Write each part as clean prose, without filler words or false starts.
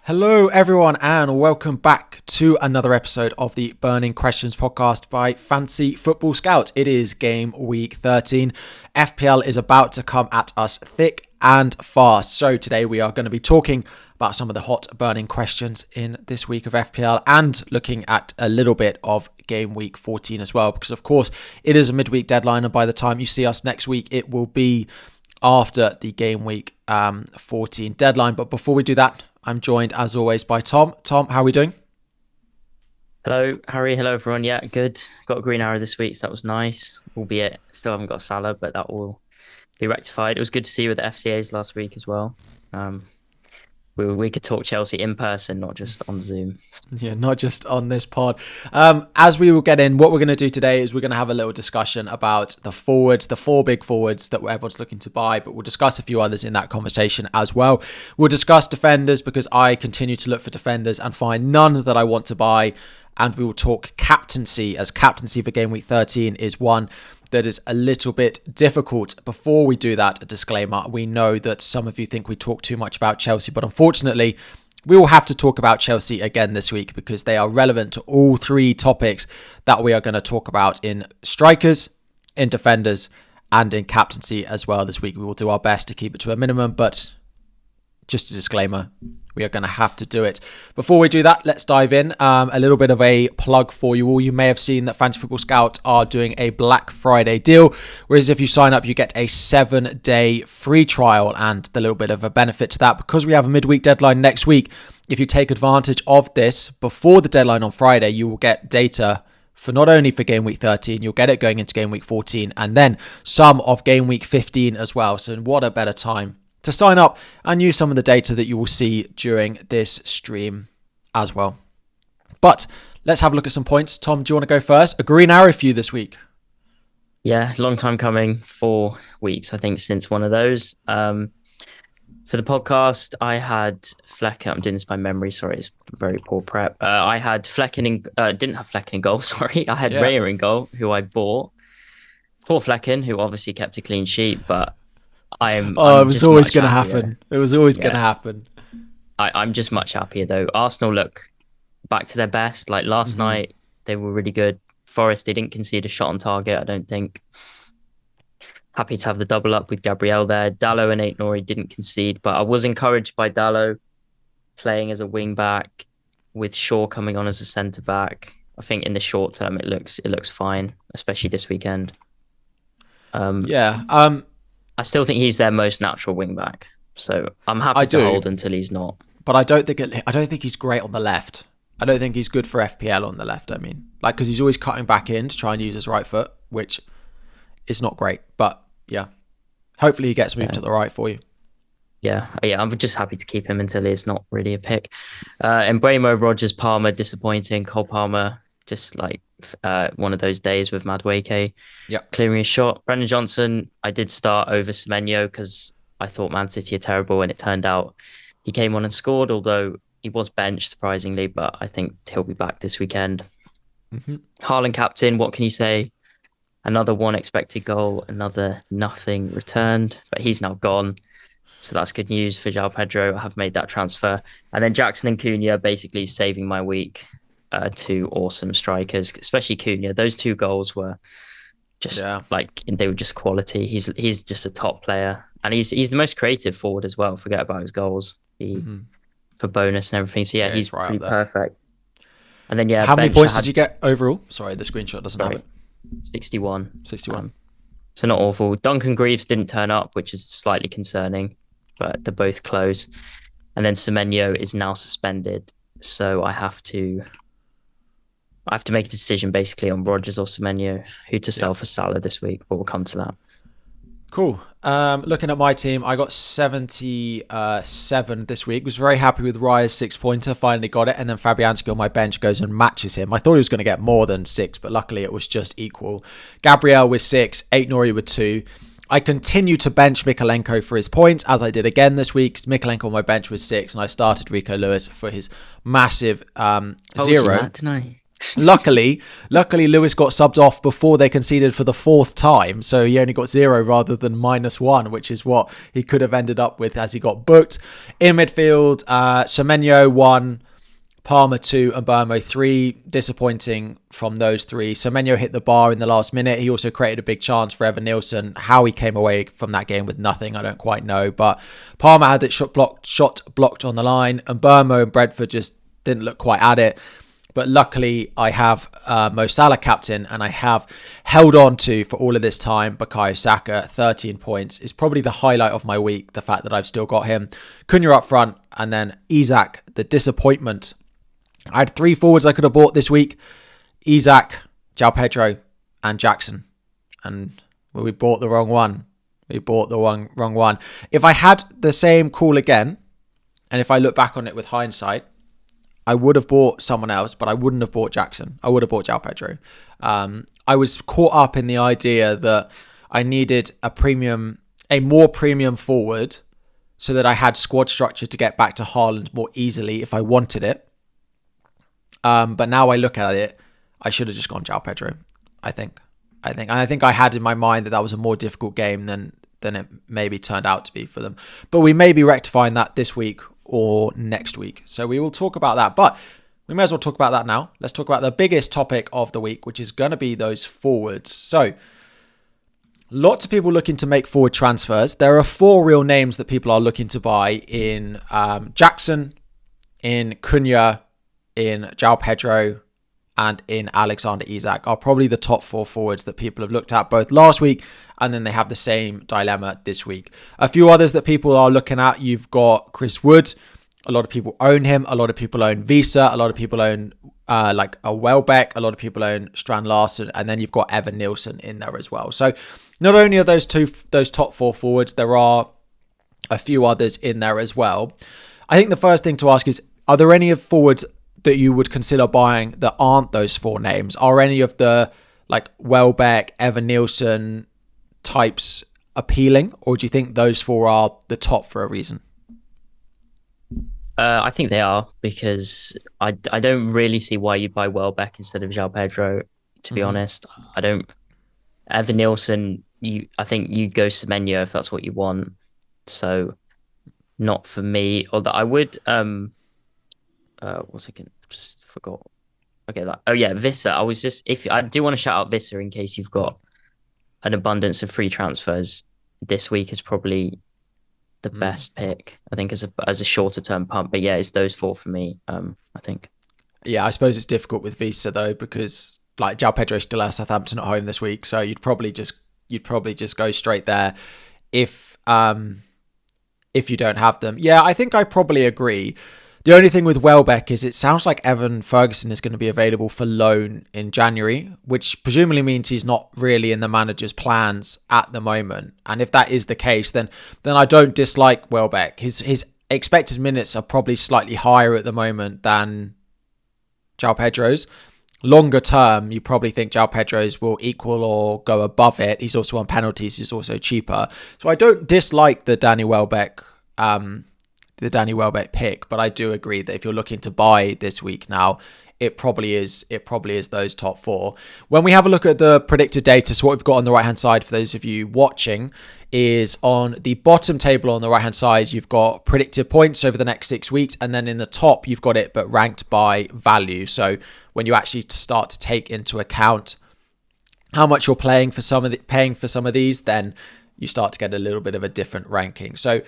Hello, everyone, and welcome back to another episode of the Burning Questions podcast by Fantasy Football Scout. It is game week 13. FPL is about to come at us thick and fast. So today we are going to be talking about some of the hot burning questions in this week of FPL and looking at a little bit of game week 14 as well, because of course it is a midweek deadline, and by the time you see us next week, it will be after the game week 14 deadline. But before we do that, I'm joined as always by Tom. Tom, how are we doing? Hello, Harry. Hello, everyone. Yeah, good. Got a green arrow this week, so that was nice. Albeit, still haven't got Salah, but that will be rectified. It was good to see you with the FCAs last week as well. We could talk Chelsea in person, not just on Zoom. Yeah, not just on this pod. As we will get in, what we're going to do today is we're going to have a little discussion about the forwards, the four big forwards that everyone's looking to buy, but we'll discuss a few others in that conversation as well. We'll discuss defenders because I continue to look for defenders and find none that I want to buy. And we will talk captaincy, as captaincy for game week 13 is one that is a little bit difficult. Before we do that, a disclaimer: we know that some of you think we talk too much about Chelsea, but unfortunately we will have to talk about Chelsea again this week because they are relevant to all three topics that we are going to talk about in strikers, in defenders, and in captaincy as well this week. We will do our best to keep it to a minimum, but just a disclaimer, we are going to have to do it. Before we do that, let's dive in. A little bit of a plug for you all. You may have seen that Fantasy Football Scout are doing a Black Friday deal, whereas if you sign up, you get a 7-day free trial. And the little bit of a benefit to that, because we have a midweek deadline next week, if you take advantage of this before the deadline on Friday, you will get data for not only for game week 13, you'll get it going into game week 14, and then some of game week 15 as well. So what a better time to sign up and use some of the data that you will see during this stream as well. But let's have a look at some points. Tom, do you want to go first? A green arrow for you this week. Yeah, long time coming. 4 weeks, I think, since one of those. For the podcast, I had Flecken. I'm doing this by memory. Sorry, it's very poor prep. I had Flecken didn't have Flecken in goal. Sorry, I had Raya in goal, who I bought. Poor Flecken, who obviously kept a clean sheet, but it was always going to happen. It was always going to happen. I'm just much happier though. Arsenal look back to their best. Like last night, they were really good. Forest, they didn't concede a shot on target, I don't think. Happy to have the double up with Gabriel there. Dallo and Aitnori didn't concede, but I was encouraged by Dallo playing as a wing back with Shaw coming on as a centre back. I think in the short term, it looks fine, especially this weekend. I still think he's their most natural wing back, so I'm happy to hold until he's not. But I don't think he's great on the left. I don't think he's good for FPL on the left. I mean, because he's always cutting back in to try and use his right foot, which is not great. But yeah, hopefully he gets moved to the right for you. Yeah, I'm just happy to keep him until he's not really a pick. Embremo, Rogers, Palmer, disappointing. Cole Palmer, just like one of those days with Madueke clearing his shot. Brendan Johnson, I did start over Semenyo because I thought Man City are terrible, and it turned out he came on and scored, although he was benched surprisingly, but I think he'll be back this weekend. Haaland captain, what can you say? Another one expected goal, another nothing returned, but he's now gone. So that's good news for João Pedro. I have made that transfer. And then Jackson and Cunha basically saving my week. Two awesome strikers, especially Cunha. Those two goals were just they were just quality. He's just a top player, and he's the most creative forward as well. Forget about his goals for bonus and everything. So he's right, pretty perfect. And then how many points did you get overall? Sorry, the screenshot doesn't have it. 61. 61. So not awful. Duncan Greaves didn't turn up, which is slightly concerning, but they're both close. And then Semenyo is now suspended, so I have to make a decision basically on Rogers or Semenyo, who to sell for Salah this week, but we'll come to that. Cool. Looking at my team, I got 77 this week. Was very happy with Raya's 6-pointer. Finally got it. And then Fabianski on my bench goes and matches him. I thought he was going to get more than 6, but luckily it was just equal. Gabriel with 6, Aitnori with 2. I continue to bench Mykolenko for his points, as I did again this week. Mykolenko on my bench was 6, and I started Rico Lewis for his massive 0. Told you that, didn't I? Luckily, Lewis got subbed off before they conceded for the fourth time, so he only got 0 rather than -1, which is what he could have ended up with as he got booked. In midfield, Semenyo 1, Palmer 2, and Burmo 3. Disappointing from those three. Semenyo hit the bar in the last minute. He also created a big chance for Evan Nielsen. How he came away from that game with nothing, I don't quite know. But Palmer had it shot blocked on the line, and Burmo and Brentford just didn't look quite at it. But luckily, I have Mo Salah captain, and I have held on to, for all of this time, Bukayo Saka. 13 points is probably the highlight of my week, the fact that I've still got him. Cunha up front, and then Isak, the disappointment. I had 3 forwards I could have bought this week. Isak, João Pedro, and Jackson. And we bought the wrong one. Wrong one. If I had the same call again, and if I look back on it with hindsight, I would have bought someone else, but I wouldn't have bought Jackson. I would have bought João Pedro. I was caught up in the idea that I needed a more premium forward so that I had squad structure to get back to Haaland more easily if I wanted it. But now I look at it, I should have just gone João Pedro, I think. And I think I had in my mind that was a more difficult game than it maybe turned out to be for them. But we may be rectifying that this week or next week. So we will talk about that. But we may as well talk about that now. Let's talk about the biggest topic of the week, which is going to be those forwards. So lots of people looking to make forward transfers. There are 4 real names that people are looking to buy in Jackson, in Cunha, in João Pedro, and in Alexander Isak are probably the top 4 forwards that people have looked at both last week, and then they have the same dilemma this week. A few others that people are looking at, you've got Chris Wood. A lot of people own him. A lot of people own Visa. A lot of people own like a Welbeck. A lot of people own Strand Larsen, and then you've got Evan Nielsen in there as well. So not only are those top 4 forwards, there are a few others in there as well. I think the first thing to ask is, are there any forwards that you would consider buying that aren't those 4 names? Are any of the like Welbeck, Evan Nielsen types appealing, or do you think those 4 are the top for a reason? I think they are, because I don't really see why you'd buy Welbeck instead of João Pedro, to be honest. I don't. Evan Nielsen, I think you go Semenyo if that's what you want. So not for me. Although I would what's it? Just forgot. Okay, Vissa. I do want to shout out Vissa in case you've got an abundance of free transfers. This week is probably the best pick, I think, as a shorter term pump. But yeah, it's those 4 for me. I think. Yeah, I suppose it's difficult with Visa though, because like João Pedro still has Southampton at home this week, so you'd probably just go straight there if you don't have them. Yeah, I think I probably agree. The only thing with Welbeck is it sounds like Evan Ferguson is going to be available for loan in January, which presumably means he's not really in the manager's plans at the moment. And if that is the case, then I don't dislike Welbeck. His expected minutes are probably slightly higher at the moment than João Pedro's. Longer term, you probably think João Pedro's will equal or go above it. He's also on penalties. He's also cheaper. So I don't dislike the Danny Welbeck pick, but I do agree that if you're looking to buy this week now, it probably is those top 4. When we have a look at the predicted data, so what we've got on the right hand side for those of you watching is on the bottom table on the right hand side, you've got predicted points over the next 6 weeks, and then in the top you've got it but ranked by value. So when you actually start to take into account how much you're paying for some of these, then you start to get a little bit of a different ranking. So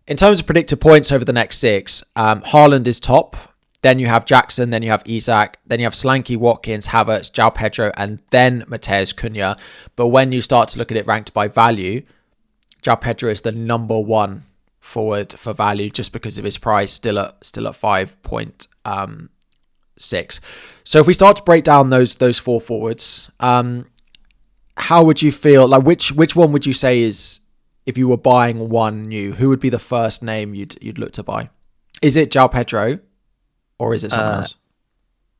in terms of predicted points over the next 6, Haaland is top. Then you have Jackson. Then you have Isak. Then you have Solanke, Watkins, Havertz, João Pedro, and then Matheus Cunha. But when you start to look at it ranked by value, João Pedro is the number 1 forward for value just because of his price, still at 5.6. So if we start to break down those 4 forwards, how would you feel? Like which one would you say is, if you were buying one new, who would be the first name you'd look to buy? Is it João Pedro, or is it someone else?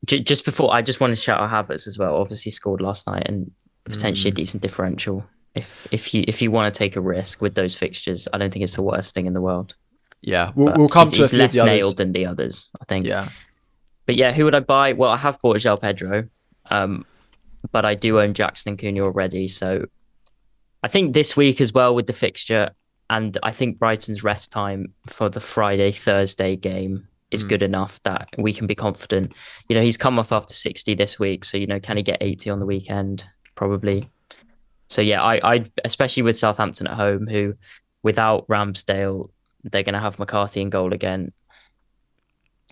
Just before, I just want to shout out Havertz as well. Obviously scored last night and potentially a decent differential. If you want to take a risk with those fixtures, I don't think it's the worst thing in the world. Yeah, we'll come to a few less of the others. nailed than the others, I think. Yeah. But yeah, who would I buy? Well, I have bought João Pedro, um, but I do own Jackson and Cunha already. So I think this week as well with the fixture, and I think Brighton's rest time for the Friday, Thursday game is good enough that we can be confident. He's come off after 60 this week. So, can he get 80 on the weekend? Probably. So yeah, I especially with Southampton at home, who without Ramsdale, they're going to have McCarthy in goal again.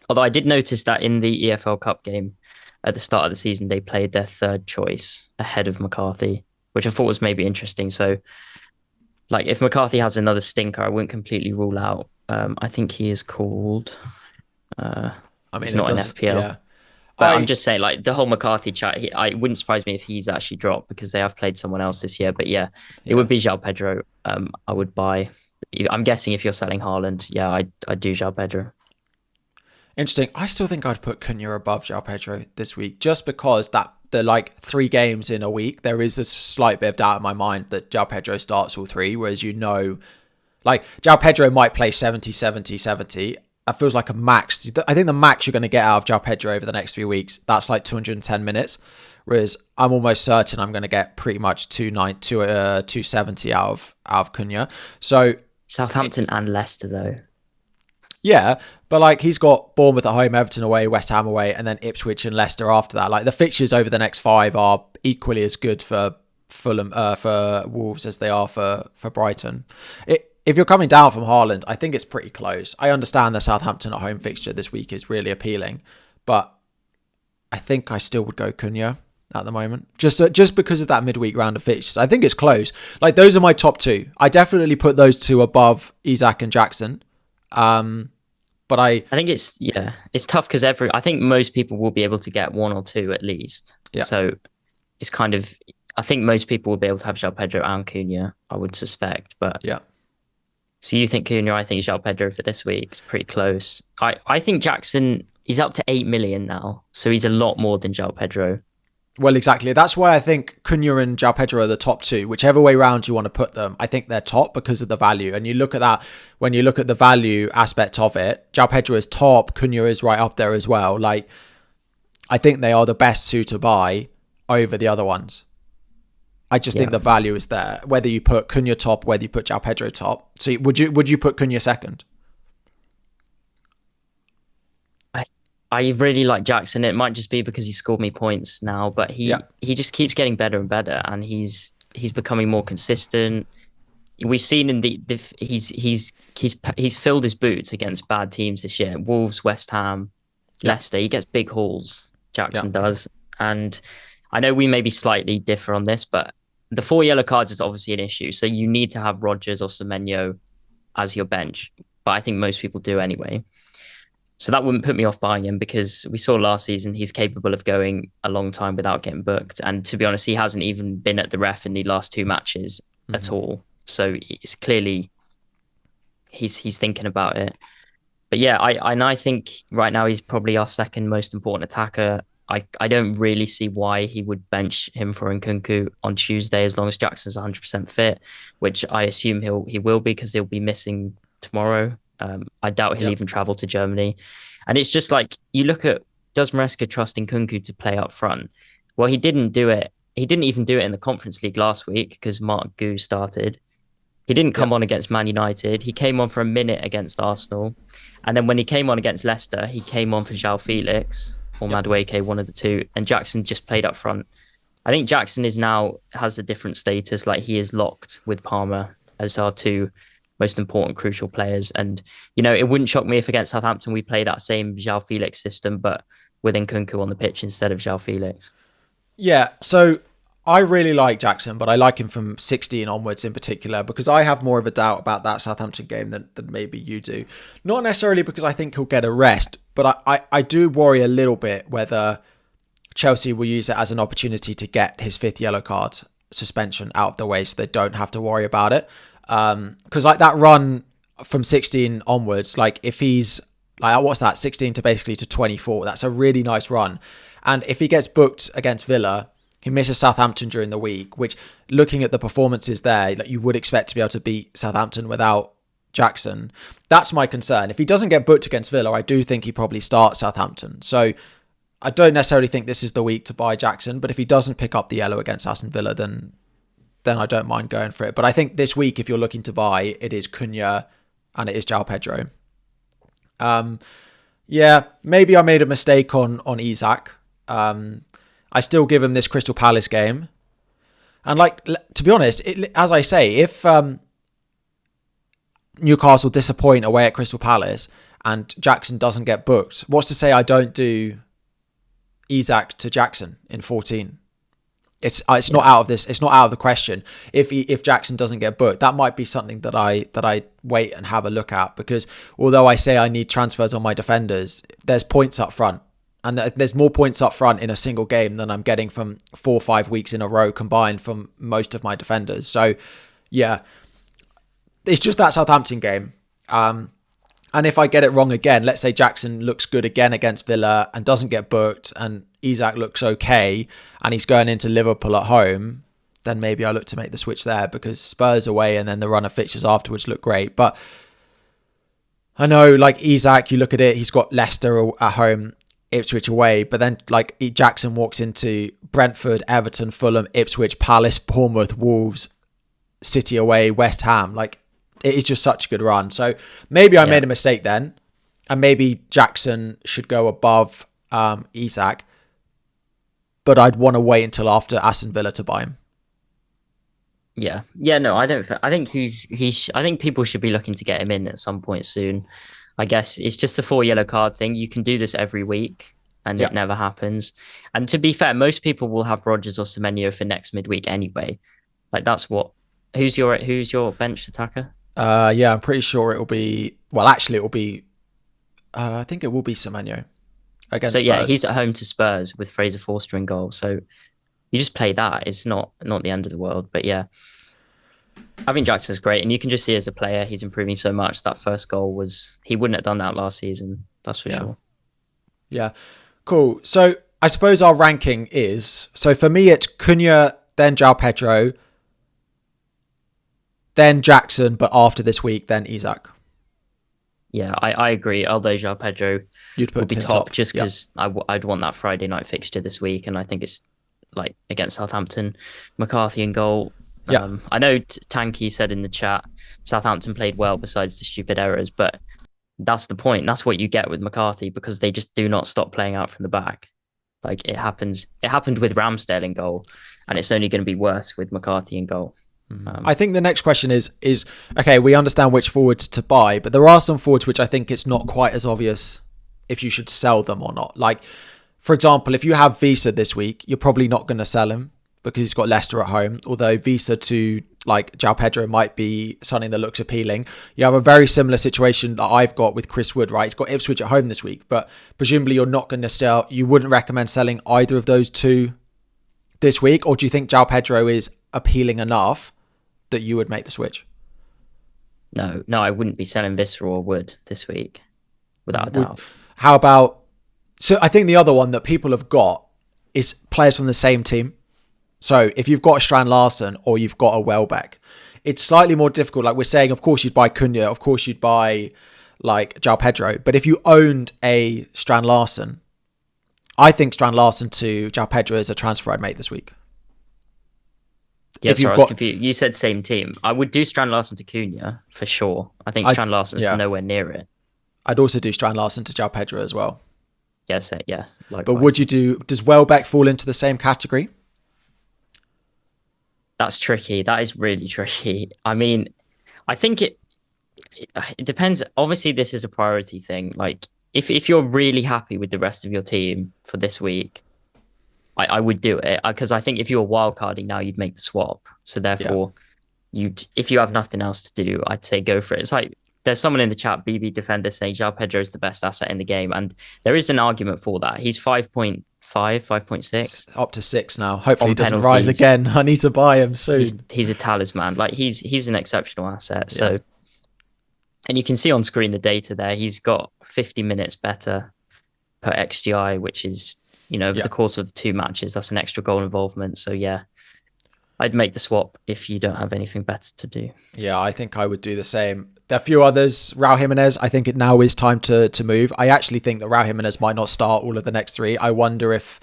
Although I did notice that in the EFL Cup game at the start of the season, they played their third choice ahead of McCarthy, which I thought was maybe interesting. So, like, if McCarthy has another stinker, I wouldn't completely rule out. I think he is called. He's not in FPL. Yeah. But I'm just saying, like, the whole McCarthy chat, I wouldn't surprise me if he's actually dropped because they have played someone else this year. But yeah, it would be João Pedro. I would buy. I'm guessing if you're selling Haaland, yeah, I'd do João Pedro. Interesting. I still think I'd put Cunha above João Pedro this week, just because that the like 3 games in a week, there is a slight bit of doubt in my mind that João Pedro starts all 3, whereas like João Pedro might play 70, 70, 70. It feels like a max. I think the max you're going to get out of João Pedro over the next 3 weeks, that's like 210 minutes, whereas I'm almost certain I'm going to get pretty much 270 out of Cunha. So Southampton and Leicester though. Yeah, but like he's got Bournemouth at home, Everton away, West Ham away, and then Ipswich and Leicester after that. Like the fixtures over the next 5 are equally as good for Fulham, for Wolves as they are for Brighton. If you're coming down from Haaland, I think it's pretty close. I understand the Southampton at home fixture this week is really appealing, but I think I still would go Cunha at the moment, just because of that midweek round of fixtures. I think it's close. Like those are my top 2. I definitely put those 2 above Isak and Jackson. But I think it's tough because I think most people will be able to get 1 or 2 at least. Yeah. So it's kind of, I think most people will be able to have João Pedro and Cunha, I would suspect. But yeah. So you think Cunha, I think João Pedro for this week. It's pretty close. I think Jackson, he's up to 8 million now. So he's a lot more than João Pedro. Well, exactly. That's why I think Cunha and João Pedro are the top 2. Whichever way round you want to put them, I think they're top because of the value. And you look at that, when you look at the value aspect of it, João Pedro is top, Cunha is right up there as well. Like, I think they are the best 2 to buy over the other ones. I just think the value is there. Whether you put Cunha top, whether you put João Pedro top. So would you put Cunha second? I really like Jackson. It might just be because he scored me points now, but he just keeps getting better and better, and he's becoming more consistent. We've seen in he's filled his boots against bad teams this year. Wolves, West Ham, Leicester. He gets big hauls. Jackson does, and I know we maybe slightly differ on this, but the 4 yellow cards is obviously an issue. So you need to have Rodgers or Semenyo as your bench, but I think most people do anyway. So that wouldn't put me off buying him because we saw last season he's capable of going a long time without getting booked. And to be honest, he hasn't even been at the ref in the last 2 matches at all. So it's clearly he's thinking about it. But yeah, I think right now he's probably our second most important attacker. I don't really see why he would bench him for Nkunku on Tuesday as long as Jackson's 100% fit, which I assume he will be because he'll be missing tomorrow. I doubt he'll even travel to Germany. And it's just like, you look at, does Maresca trust Nkunku to play up front? Well, he didn't do it. He didn't even do it in the Conference League last week because Mark Gu started. He didn't come on against Man United. He came on for a minute against Arsenal. And then when he came on against Leicester, he came on for João Felix or Madueke, one of the 2. And Jackson just played up front. I think Jackson has a different status. Like he is locked with Palmer as our 2 most important, crucial players. And, it wouldn't shock me if against Southampton we play that same João Felix system, but with Nkunku on the pitch instead of João Felix. Yeah, so I really like Jackson, but I like him from 16 onwards in particular because I have more of a doubt about that Southampton game than maybe you do. Not necessarily because I think he'll get a rest, but I do worry a little bit whether Chelsea will use it as an opportunity to get his 5th yellow card suspension out of the way so they don't have to worry about it. Because like that run from 16 onwards, like if he's like, what's that, 16 to basically to 24, that's a really nice run. And if he gets booked against Villa, he misses Southampton during the week, which looking at the performances there, like you would expect to be able to beat Southampton without Jackson. That's my concern. If he doesn't get booked against Villa, I do think he probably starts Southampton. So I don't necessarily think this is the week to buy Jackson, but if he doesn't pick up the yellow against Aston Villa, then I don't mind going for it. But I think this week, if you're looking to buy, it is Cunha and it is João Pedro. Yeah, maybe I made a mistake on Isak. I still give him this Crystal Palace game. And like, to be honest, as I say, if Newcastle disappoint away at Crystal Palace and Jackson doesn't get booked, what's to say I don't do Isak to Jackson in 14? It's not out of this. It's not out of the question. If Jackson doesn't get booked, that might be something that I wait and have a look at, because although I say I need transfers on my defenders, there's points up front, and there's more points up front in a single game than I'm getting from 4 or 5 weeks in a row combined from most of my defenders. So yeah, it's just that Southampton game. And if I get it wrong again, let's say Jackson looks good again against Villa and doesn't get booked, and Isak looks okay and he's going into Liverpool at home, then maybe I look to make the switch there, because Spurs away and then the run of fixtures afterwards look great. But I know, like, Isak, you look at it, he's got Leicester at home, Ipswich away, but then like Jackson walks into Brentford, Everton, Fulham, Ipswich, Palace, Bournemouth, Wolves, City away, West Ham. Like, it is just such a good run. So maybe I made a mistake then, and maybe Jackson should go above Isak, but I'd want to wait until after Aston Villa to buy him. Yeah, no, I don't. I think I think people should be looking to get him in at some point soon. I guess it's just the 4 yellow card thing. You can do this every week, and it never happens. And to be fair, most people will have Rodgers or Semenyo for next midweek anyway. Like, that's what. Who's your bench attacker? Yeah, I'm pretty sure it will be. Well, actually, it will be. I think it will be Semenyo against Spurs. Yeah, he's at home to Spurs with Fraser Forster in goal. So you just play that. It's not the end of the world. But yeah, I think Jackson's great, and you can just see as a player he's improving so much. That first goal he wouldn't have done that last season. That's for sure. Yeah, cool. So I suppose our ranking is, so for me it's Cunha, then João Pedro, then Jackson, but after this week, then Isak. Yeah, I agree. Although João Pedro would be top just because I'd want that Friday night fixture this week, and I think it's like against Southampton, McCarthy in goal. Yeah. I know Tanky said in the chat Southampton played well besides the stupid errors, but that's the point. That's what you get with McCarthy, because they just do not stop playing out from the back. Like, it happens. It happened with Ramsdale in goal, and it's only going to be worse with McCarthy in goal. I think the next question is okay, we understand which forwards to buy, but there are some forwards which I think it's not quite as obvious if you should sell them or not. Like, for example, if you have Visa this week, you're probably not going to sell him because he's got Leicester at home, although Visa to like João Pedro might be something that looks appealing. You have a very similar situation that I've got with Chris Wood, right? He's got Ipswich at home this week, but presumably you're not going to sell. You wouldn't recommend selling either of those two this week, or do you think João Pedro is appealing enough that you would make the switch? No, I wouldn't be selling Visceral or Wood this week, without a doubt. How about, so I think the other one that people have got is players from the same team. So if you've got a Strand Larsen or you've got a Welbeck, it's slightly more difficult. Like we're saying, of course you'd buy Cunha, of course you'd buy like João Pedro, but if you owned a Strand Larsen, I think Strand Larsen to João Pedro is a transfer I'd make this week. Yeah, sorry, I was confused. You said same team. I would do Strand Larsen to Cunha for sure. I think Strand Larsen is nowhere near it. I'd also do Strand Larsen to João Pedro as well. Yes, yeah. Likewise. But would you do? Does Welbeck fall into the same category? That's tricky. That is really tricky. I mean, I think it depends. Obviously, this is a priority thing. Like, if you're really happy with the rest of your team for this week, I would do it, because I think if you were wildcarding now, you'd make the swap. So therefore, if you have nothing else to do, I'd say go for it. It's like there's someone in the chat, BB Defender, saying João Pedro is the best asset in the game, and there is an argument for that. He's 5.5, 5.6, up to 6 now. Hopefully, he doesn't rise again. I need to buy him soon. He's a talisman. Like he's an exceptional asset. So, and you can see on screen the data there. He's got 50 minutes better per XGI, which is, over the course of 2 matches, that's an extra goal involvement. So yeah, I'd make the swap if you don't have anything better to do. Yeah, I think I would do the same. There are a few others. Raul Jimenez, I think it now is time to move. I actually think that Raul Jimenez might not start all of the next three. I wonder if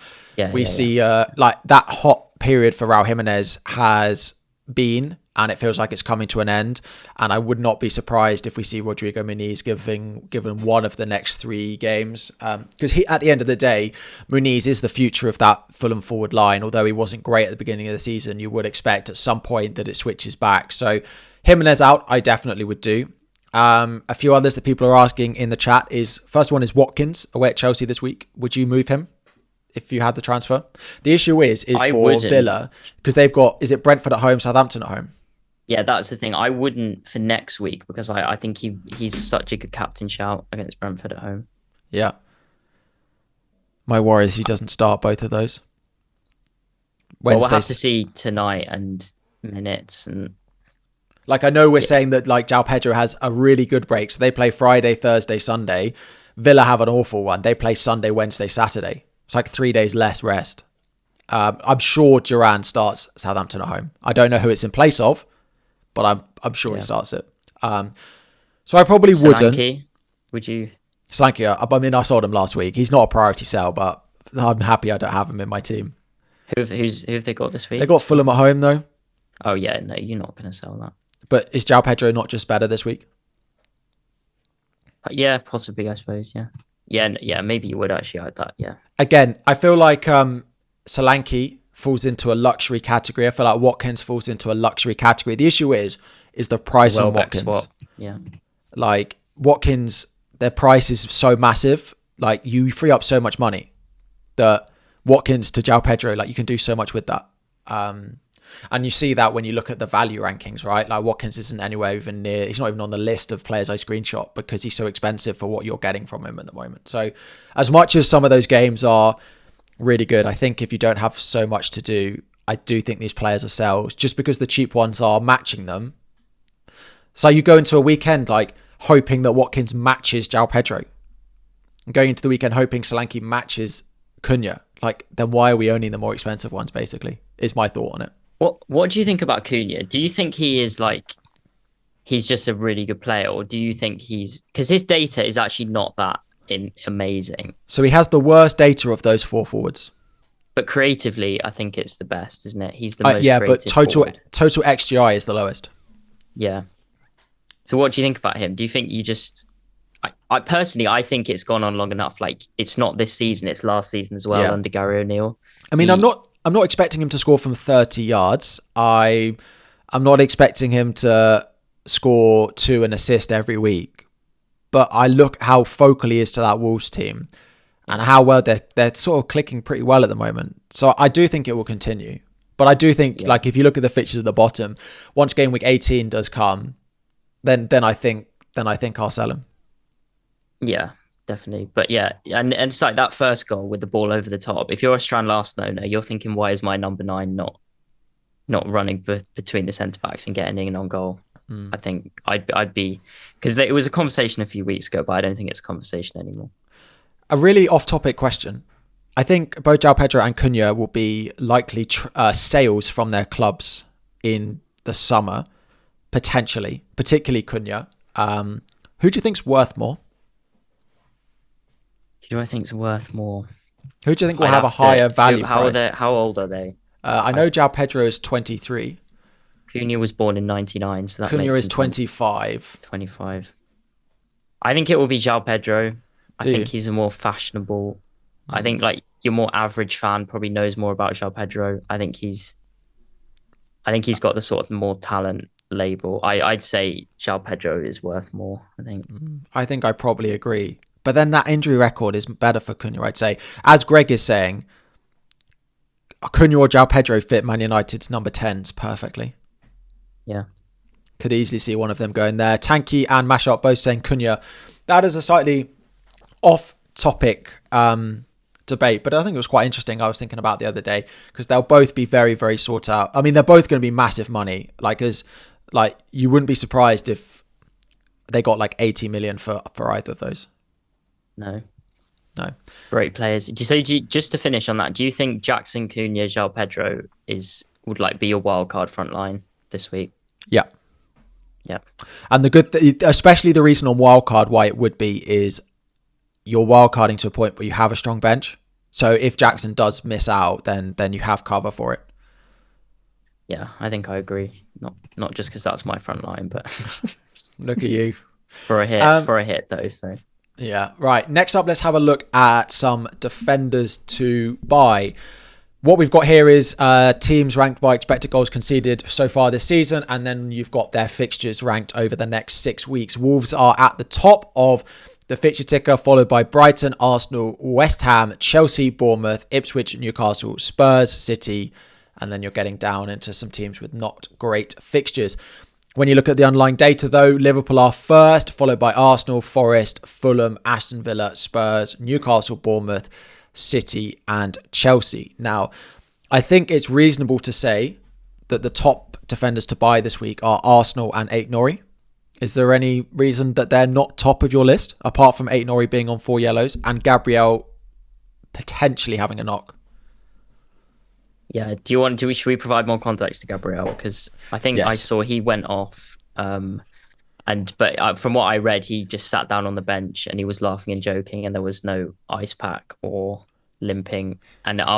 we see like that hot period for Raul Jimenez has been, and it feels like it's coming to an end. And I would not be surprised if we see Rodrigo Muniz given one of the next three games. Because at the end of the day, Muniz is the future of that Fulham forward line. Although he wasn't great at the beginning of the season, you would expect at some point that it switches back. So Jimenez out, I definitely would do. A few others that people are asking in the chat is, first one is Watkins away at Chelsea this week. Would you move him if you had the transfer? The issue is for Villa, because they've got, is it Brentford at home, Southampton at home? Yeah, that's the thing. I wouldn't for next week because I think he's such a good captain shout against Brentford at home. Yeah. My worry is he doesn't start both of those. Well, we'll have to see tonight and minutes. And like, I know we're saying that like João Pedro has a really good break. So they play Friday, Thursday, Sunday. Villa have an awful one. They play Sunday, Wednesday, Saturday. It's like 3 days less rest. I'm sure Duran starts Southampton at home. I don't know who it's in place of, but I'm sure he starts it. So I probably wouldn't. Would you? Solanke, I mean, I sold him last week. He's not a priority sell, but I'm happy I don't have him in my team. Who have they got this week? They got Fulham at home, though. Oh, yeah. No, you're not going to sell that. But is João Pedro not just better this week? Yeah, possibly, I suppose, yeah. Yeah, maybe you would actually add that, yeah. Again, I feel like Solanke falls into a luxury category. I feel like Watkins falls into a luxury category. The issue is the price on Watkins. Swap. Yeah. Like, Watkins, their price is so massive. Like, you free up so much money that Watkins to João Pedro, like, you can do so much with that. And you see that when you look at the value rankings, right? Like, Watkins isn't anywhere even near, he's not even on the list of players I screenshot because he's so expensive for what you're getting from him at the moment. So as much as some of those games are really good, I think if you don't have so much to do, I do think these players are sells just because the cheap ones are matching them. So you go into a weekend like hoping that Watkins matches João Pedro, and going into the weekend hoping Solanke matches Cunha. Like, then why are we owning the more expensive ones, basically, is my thought on it. What do you think about Cunha? Do you think he is like, he's just a really good player, or do you think because his data is actually not that amazing? So he has the worst data of those four forwards. But creatively, I think it's the best, isn't it? He's the most creative but total forward. XGI is the lowest. Yeah. So what do you think about him? Do you think you just... I personally, I think it's gone on long enough. Like, it's not this season, it's last season as well under Gary O'Neill. I mean, I'm not expecting him to score from 30 yards. I'm not expecting him to score 2 and assist every week. But I look how focal he is to that Wolves team and how well they're sort of clicking pretty well at the moment. So I do think it will continue. But I do think, like, if you look at the fixtures at the bottom, once game week 18 does come, then I think I'll sell him. Yeah, definitely. But yeah, and it's like that first goal with the ball over the top. If you're a Strand Larsen owner, you're thinking, why is my number 9 not running between the centre backs and getting in on goal? I think I'd be, because it was a conversation a few weeks ago, but I don't think it's a conversation anymore. A really off-topic question. I think both João Pedro and Cunha will be likely sales from their clubs in the summer, potentially, particularly Cunha. Who do you think's worth more? Who do I think's worth more? Who do you think will have a higher value price? How old are they? I know João Pedro is 23. Cunha was born in 99, so that Cunha makes is 25. 25. I think it will be João Pedro. I think he's a more fashionable. I think like your more average fan probably knows more about João Pedro. I think he's got the sort of more talent label. I'd say João Pedro is worth more. I think I probably agree. But then that injury record is better for Cunha, I'd say. As Greg is saying, Cunha or João Pedro fit Man United's number 10s perfectly. Yeah. Could easily see one of them going there. Tanky and Mashup both saying Cunha. That is a slightly off-topic debate, but I think it was quite interesting. I was thinking about the other day because they'll both be very, very sought out. I mean, they're both going to be massive money. Like you wouldn't be surprised if they got like 80 million for either of those. No. Great players. So just to finish on that, do you think Jackson, Cunha, João Pedro is would like be your wild card front line this week. Yeah. Yeah. And especially the reason on wildcard why it would be is you're wildcarding to a point where you have a strong bench. So if Jackson does miss out, then you have cover for it. Yeah, I think I agree. Not just because that's my front line, but look at you. For a hit though, so. Yeah, right. Next up, let's have a look at some defenders to buy. What we've got here is teams ranked by expected goals conceded so far this season, and then you've got their fixtures ranked over the next 6 weeks. Wolves are at the top of the fixture ticker, followed by Brighton, Arsenal, West Ham, Chelsea, Bournemouth, Ipswich, Newcastle, Spurs, City, and then you're getting down into some teams with not great fixtures. When you look at the underlying data, though, Liverpool are first, followed by Arsenal, Forest, Fulham, Aston Villa, Spurs, Newcastle, Bournemouth, City, and Chelsea. Now, I think it's reasonable to say that the top defenders to buy this week are Arsenal and Aït-Nouri. Is there any reason that they're not top of your list, apart from Aït-Nouri being on 4 yellows and Gabriel potentially having a knock? Yeah. Should we provide more context to Gabriel? Because I think I saw he went off, but from what I read, he just sat down on the bench and he was laughing and joking, and there was no ice pack or limping,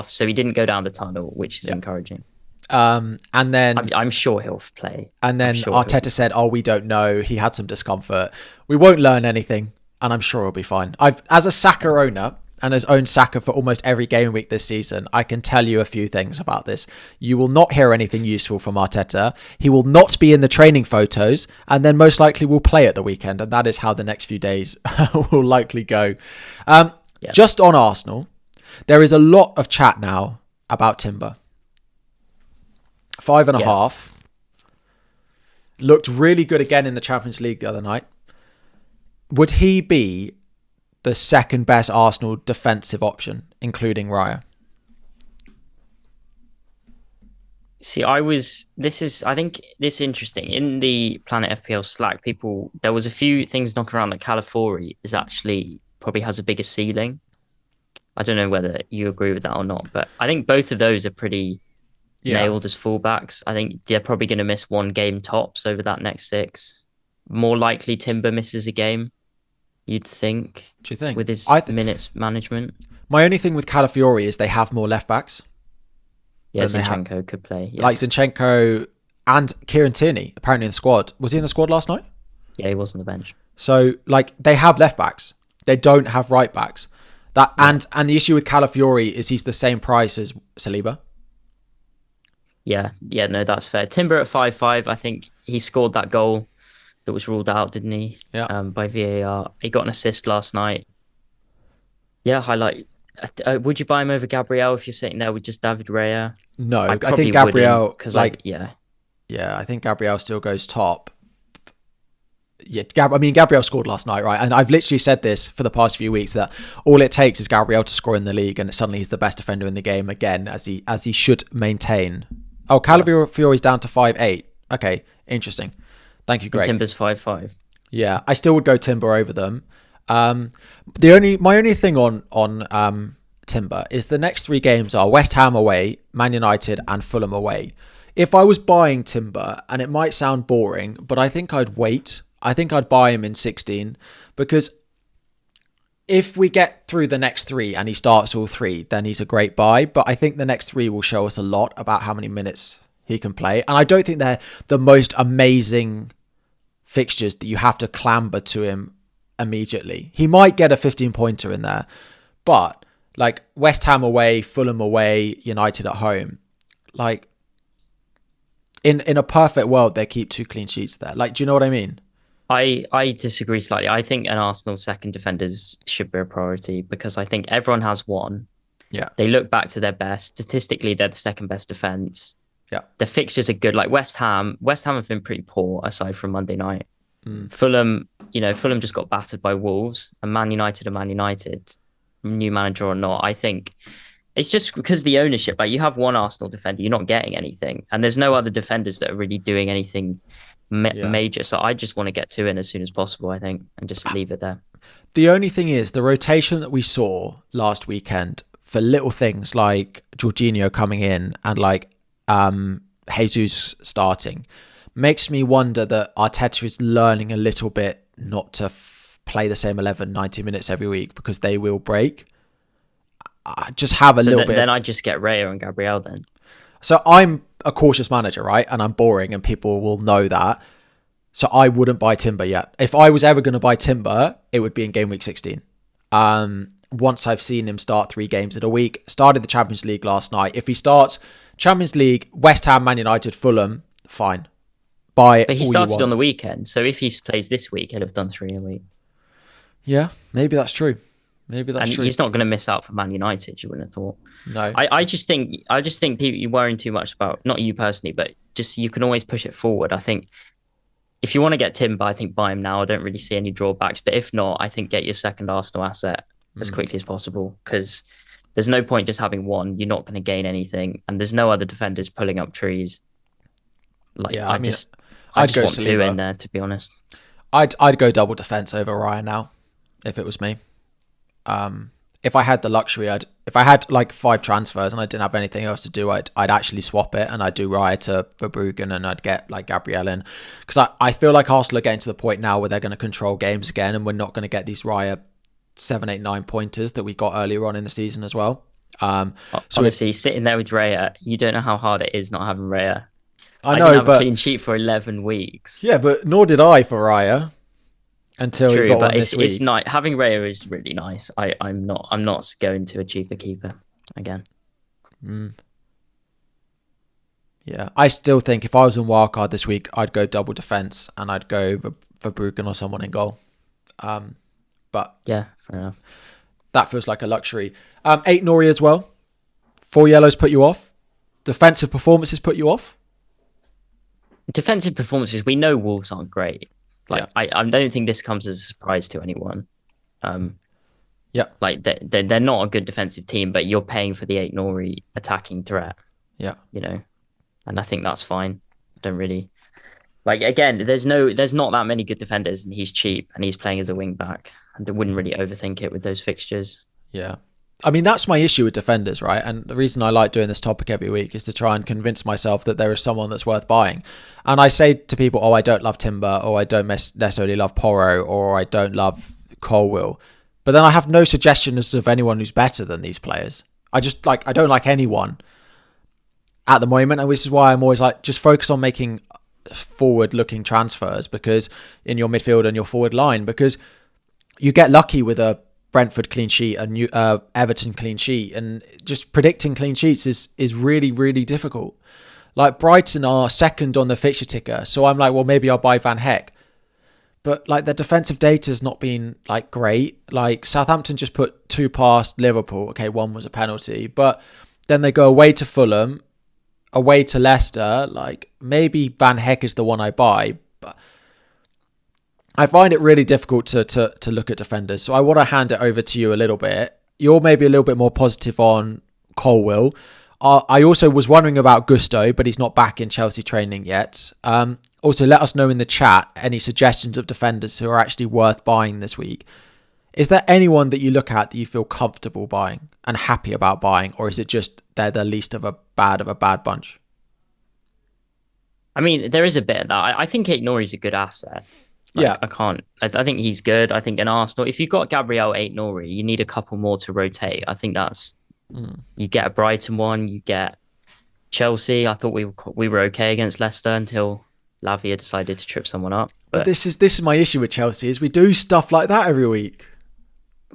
so he didn't go down the tunnel, which is encouraging. And then I'm sure he'll play. And then Arteta said, we don't know. He had some discomfort. We won't learn anything, and I'm sure he'll be fine. As a Saka owner, and has owned Saka for almost every game week this season, I can tell you a few things about this. You will not hear anything useful from Arteta. He will not be in the training photos, and then most likely will play at the weekend, and that is how the next few days will likely go. Just on Arsenal, there is a lot of chat now about Timber. 5.5. Looked really good again in the Champions League the other night. Would he be the second best Arsenal defensive option, including Raya? See, I think this is interesting. In the Planet FPL Slack, there was a few things knocking around that Calafiori is actually probably has a bigger ceiling. I don't know whether you agree with that or not, but I think both of those are pretty nailed as fullbacks. I think they're probably going to miss one game tops over that next 6. More likely Timber misses a game, you'd think. Do you think? With his minutes management. My only thing with Calafiori is they have more left backs. Yeah, Zinchenko could play. Yeah. Like Zinchenko and Kieran Tierney, apparently in the squad. Was he in the squad last night? Yeah, he was on the bench. So, they have left backs. They don't have right backs. And the issue with Calafiori is he's the same price as Saliba. Yeah, no, that's fair. Timber at 5.5, I think he scored that goal that was ruled out, didn't he? Yeah. By VAR. He got an assist last night. Yeah, highlight. Would you buy him over Gabriel if you're sitting there with just David Raya? No, I think Gabriel, because I think Gabriel still goes top. Yeah, Gabriel scored last night, right? And I've literally said this for the past few weeks that all it takes is Gabriel to score in the league, and suddenly he's the best defender in the game again, as he should maintain. Oh, Calafiori's down to 5.8. Okay, interesting. Thank you, Greg. Timber's 5.5. Yeah, I still would go Timber over them. My only thing on Timber is the next 3 games are West Ham away, Man United, and Fulham away. If I was buying Timber, and it might sound boring, but I think I'd wait. I think I'd buy him in 16, because if we get through the next 3 and he starts all 3, then he's a great buy. But I think the next 3 will show us a lot about how many minutes he can play. And I don't think they're the most amazing fixtures that you have to clamber to him immediately. He might get a 15-pointer in there, but West Ham away, Fulham away, United at home, in a perfect world, they keep 2 clean sheets there. Do you know what I mean? I disagree slightly. I think an Arsenal second defenders should be a priority, because I think everyone has one. Yeah. They look back to their best. Statistically, they're the second best defense. Yeah. The fixtures are good. West Ham have been pretty poor aside from Monday night. Fulham just got battered by Wolves, and Man United, new manager or not. I think it's just because the ownership, you have one Arsenal defender, you're not getting anything. And there's no other defenders that are really doing anything major. So I just want to get 2 in as soon as possible, I think, and just leave it there. The only thing is the rotation that we saw last weekend for little things like Jorginho coming in and Jesus starting, makes me wonder that Arteta is learning a little bit not to play the same 11, 90 minutes every week because they will break. I just have a little bit. Then I just get Raya and Gabriel then. So I'm a cautious manager, right? And I'm boring and people will know that. So I wouldn't buy Timber yet. If I was ever going to buy Timber, it would be in Game Week 16. Once I've seen him start 3 games in a week, started the Champions League last night. If he starts Champions League, West Ham, Man United, Fulham, fine. But he started on the weekend. So if he plays this week, he'll have done 3 a week. Yeah, maybe that's true. True. He's not going to miss out for Man United, you wouldn't have thought. No. I just think people, you're worrying too much about, not you personally, but just you can always push it forward. I think if you want to get Timber, I think buy him now. I don't really see any drawbacks. But if not, I think get your second Arsenal asset as quickly as possible, because there's no point just having one. You're not going to gain anything. And there's no other defenders pulling up trees. I just want 2 in there, to be honest. I'd go double defense over Raya now, if it was me. If I had the luxury, if I had like 5 transfers and I didn't have anything else to do, I'd actually swap it and I'd do Raya to Verbruggen and I'd get like Gabriel in, because I feel like Arsenal are getting to the point now where they're going to control games again, and we're not going to get these Raya 7, 8, 9 pointers that we got earlier on in the season as well. So honestly, sitting there with Raya, you don't know how hard it is not having Raya. I know, didn't have a clean sheet for 11 weeks. Yeah, but nor did I for Raya. Until True, he got but one this week. It's nice. Having Raya is really nice. I'm not going to a cheaper keeper again. Yeah, I still think if I was in wildcard this week, I'd go double defense and I'd go Verbruggen or someone in goal. But yeah, fair enough. That feels like a luxury. 8 Nori as well. 4 yellows put you off. Defensive performances put you off. Defensive performances. We know Wolves aren't great. I don't think this comes as a surprise to anyone. They're not a good defensive team, but you're paying for the 8 Nori attacking threat. Yeah, and I think that's fine. I don't really again. There's not that many good defenders, and he's cheap, and he's playing as a wing back, and I wouldn't really overthink it with those fixtures. Yeah. I mean, that's my issue with defenders, right? And the reason I like doing this topic every week is to try and convince myself that there is someone that's worth buying. And I say to people, I don't love Timber, or I don't necessarily love Porro, or I don't love Colwill. But then I have no suggestions of anyone who's better than these players. I don't like anyone at the moment. And this is why I'm always just focus on making forward-looking transfers because in your midfield and your forward line, because you get lucky with a Brentford clean sheet and Everton clean sheet, and just predicting clean sheets is really, really difficult. Like Brighton are second on the fixture ticker, so I'm like, well, maybe I'll buy Van Heck. But the defensive data has not been great. Southampton just put 2 past Liverpool. Okay, 1 was a penalty, but then they go away to Fulham, away to Leicester. Maybe Van Heck is the one I buy, but I find it really difficult to look at defenders. So I want to hand it over to you a little bit. You're maybe a little bit more positive on Colwill. I also was wondering about Gusto, but he's not back in Chelsea training yet. Also, let us know in the chat any suggestions of defenders who are actually worth buying this week. Is there anyone that you look at that you feel comfortable buying and happy about buying, or is it just they're the least of a bad bunch? I mean, there is a bit of that. I think Ait Nori's a good asset. I think he's good. I think in Arsenal, if you've got Gabriel, Ait Nori, you need a couple more to rotate. I think that's you get a Brighton one, you get Chelsea. I thought we were okay against Leicester until Lavia decided to trip someone up. But this is my issue with Chelsea is we do stuff like that every week.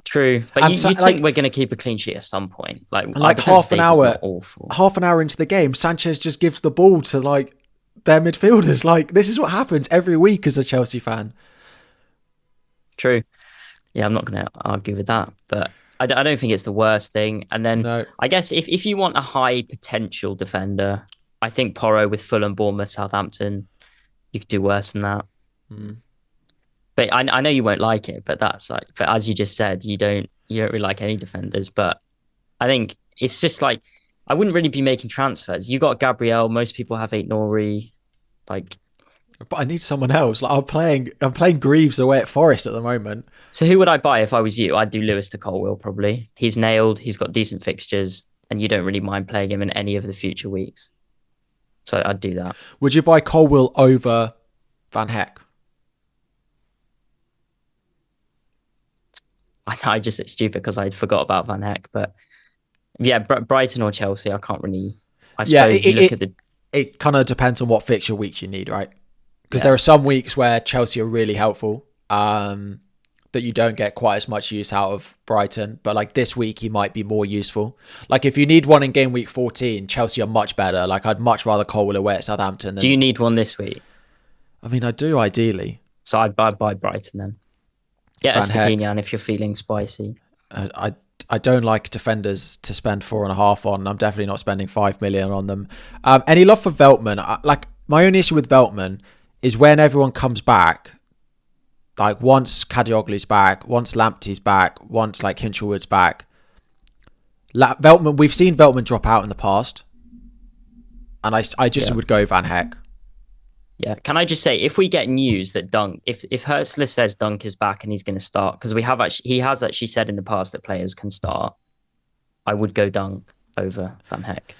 True, but you think we're going to keep a clean sheet at some point? Half an hour into the game, Sanchez just gives the ball to their midfielders. This is what happens every week as a Chelsea fan. True. Yeah, I'm not going to argue with that, but I don't think it's the worst thing. And then I guess if you want a high potential defender, I think Porro with Fulham, Bournemouth, Southampton, you could do worse than that. But I know you won't like it, but that's but as you just said, you don't really like any defenders. But I think it's just I wouldn't really be making transfers. You got Gabriel. Most people have Ait Nori. But I need someone else. I'm playing Greaves away at Forest at the moment. So who would I buy if I was you? I'd do Lewis to Colwill probably. He's nailed. He's got decent fixtures, and you don't really mind playing him in any of the future weeks. So I'd do that. Would you buy Colwill over Van Heck? I just it's stupid because I forgot about Van Heck, but yeah, Brighton or Chelsea, I can't really. I suppose you look at the. It kind of depends on what fixture weeks you need, right? Because there are some weeks where Chelsea are really helpful, that you don't get quite as much use out of Brighton. But like this week, he might be more useful. Like if you need one in game week 14, Chelsea are much better. Like I'd much rather Colwill away at Southampton. Do you need one this week? I mean, I do ideally. So I'd buy Brighton then. Get Estepinian if you're feeling spicy. I don't like defenders to spend 4.5 on. I'm definitely not spending 5 million on them. Any love for Veltman? Like my only issue with Veltman is when everyone comes back. Like once Kadioglu's back, once Lamptey's back, once like Hinchelwood's back. Veltman, we've seen Veltman drop out in the past, and I just would go Van Heck. Yeah. Can I just say, if we get news that Dunk, if Hertzler says Dunk is back and he's going to start, because he has actually said in the past that players can start, I would go Dunk over Van Heck.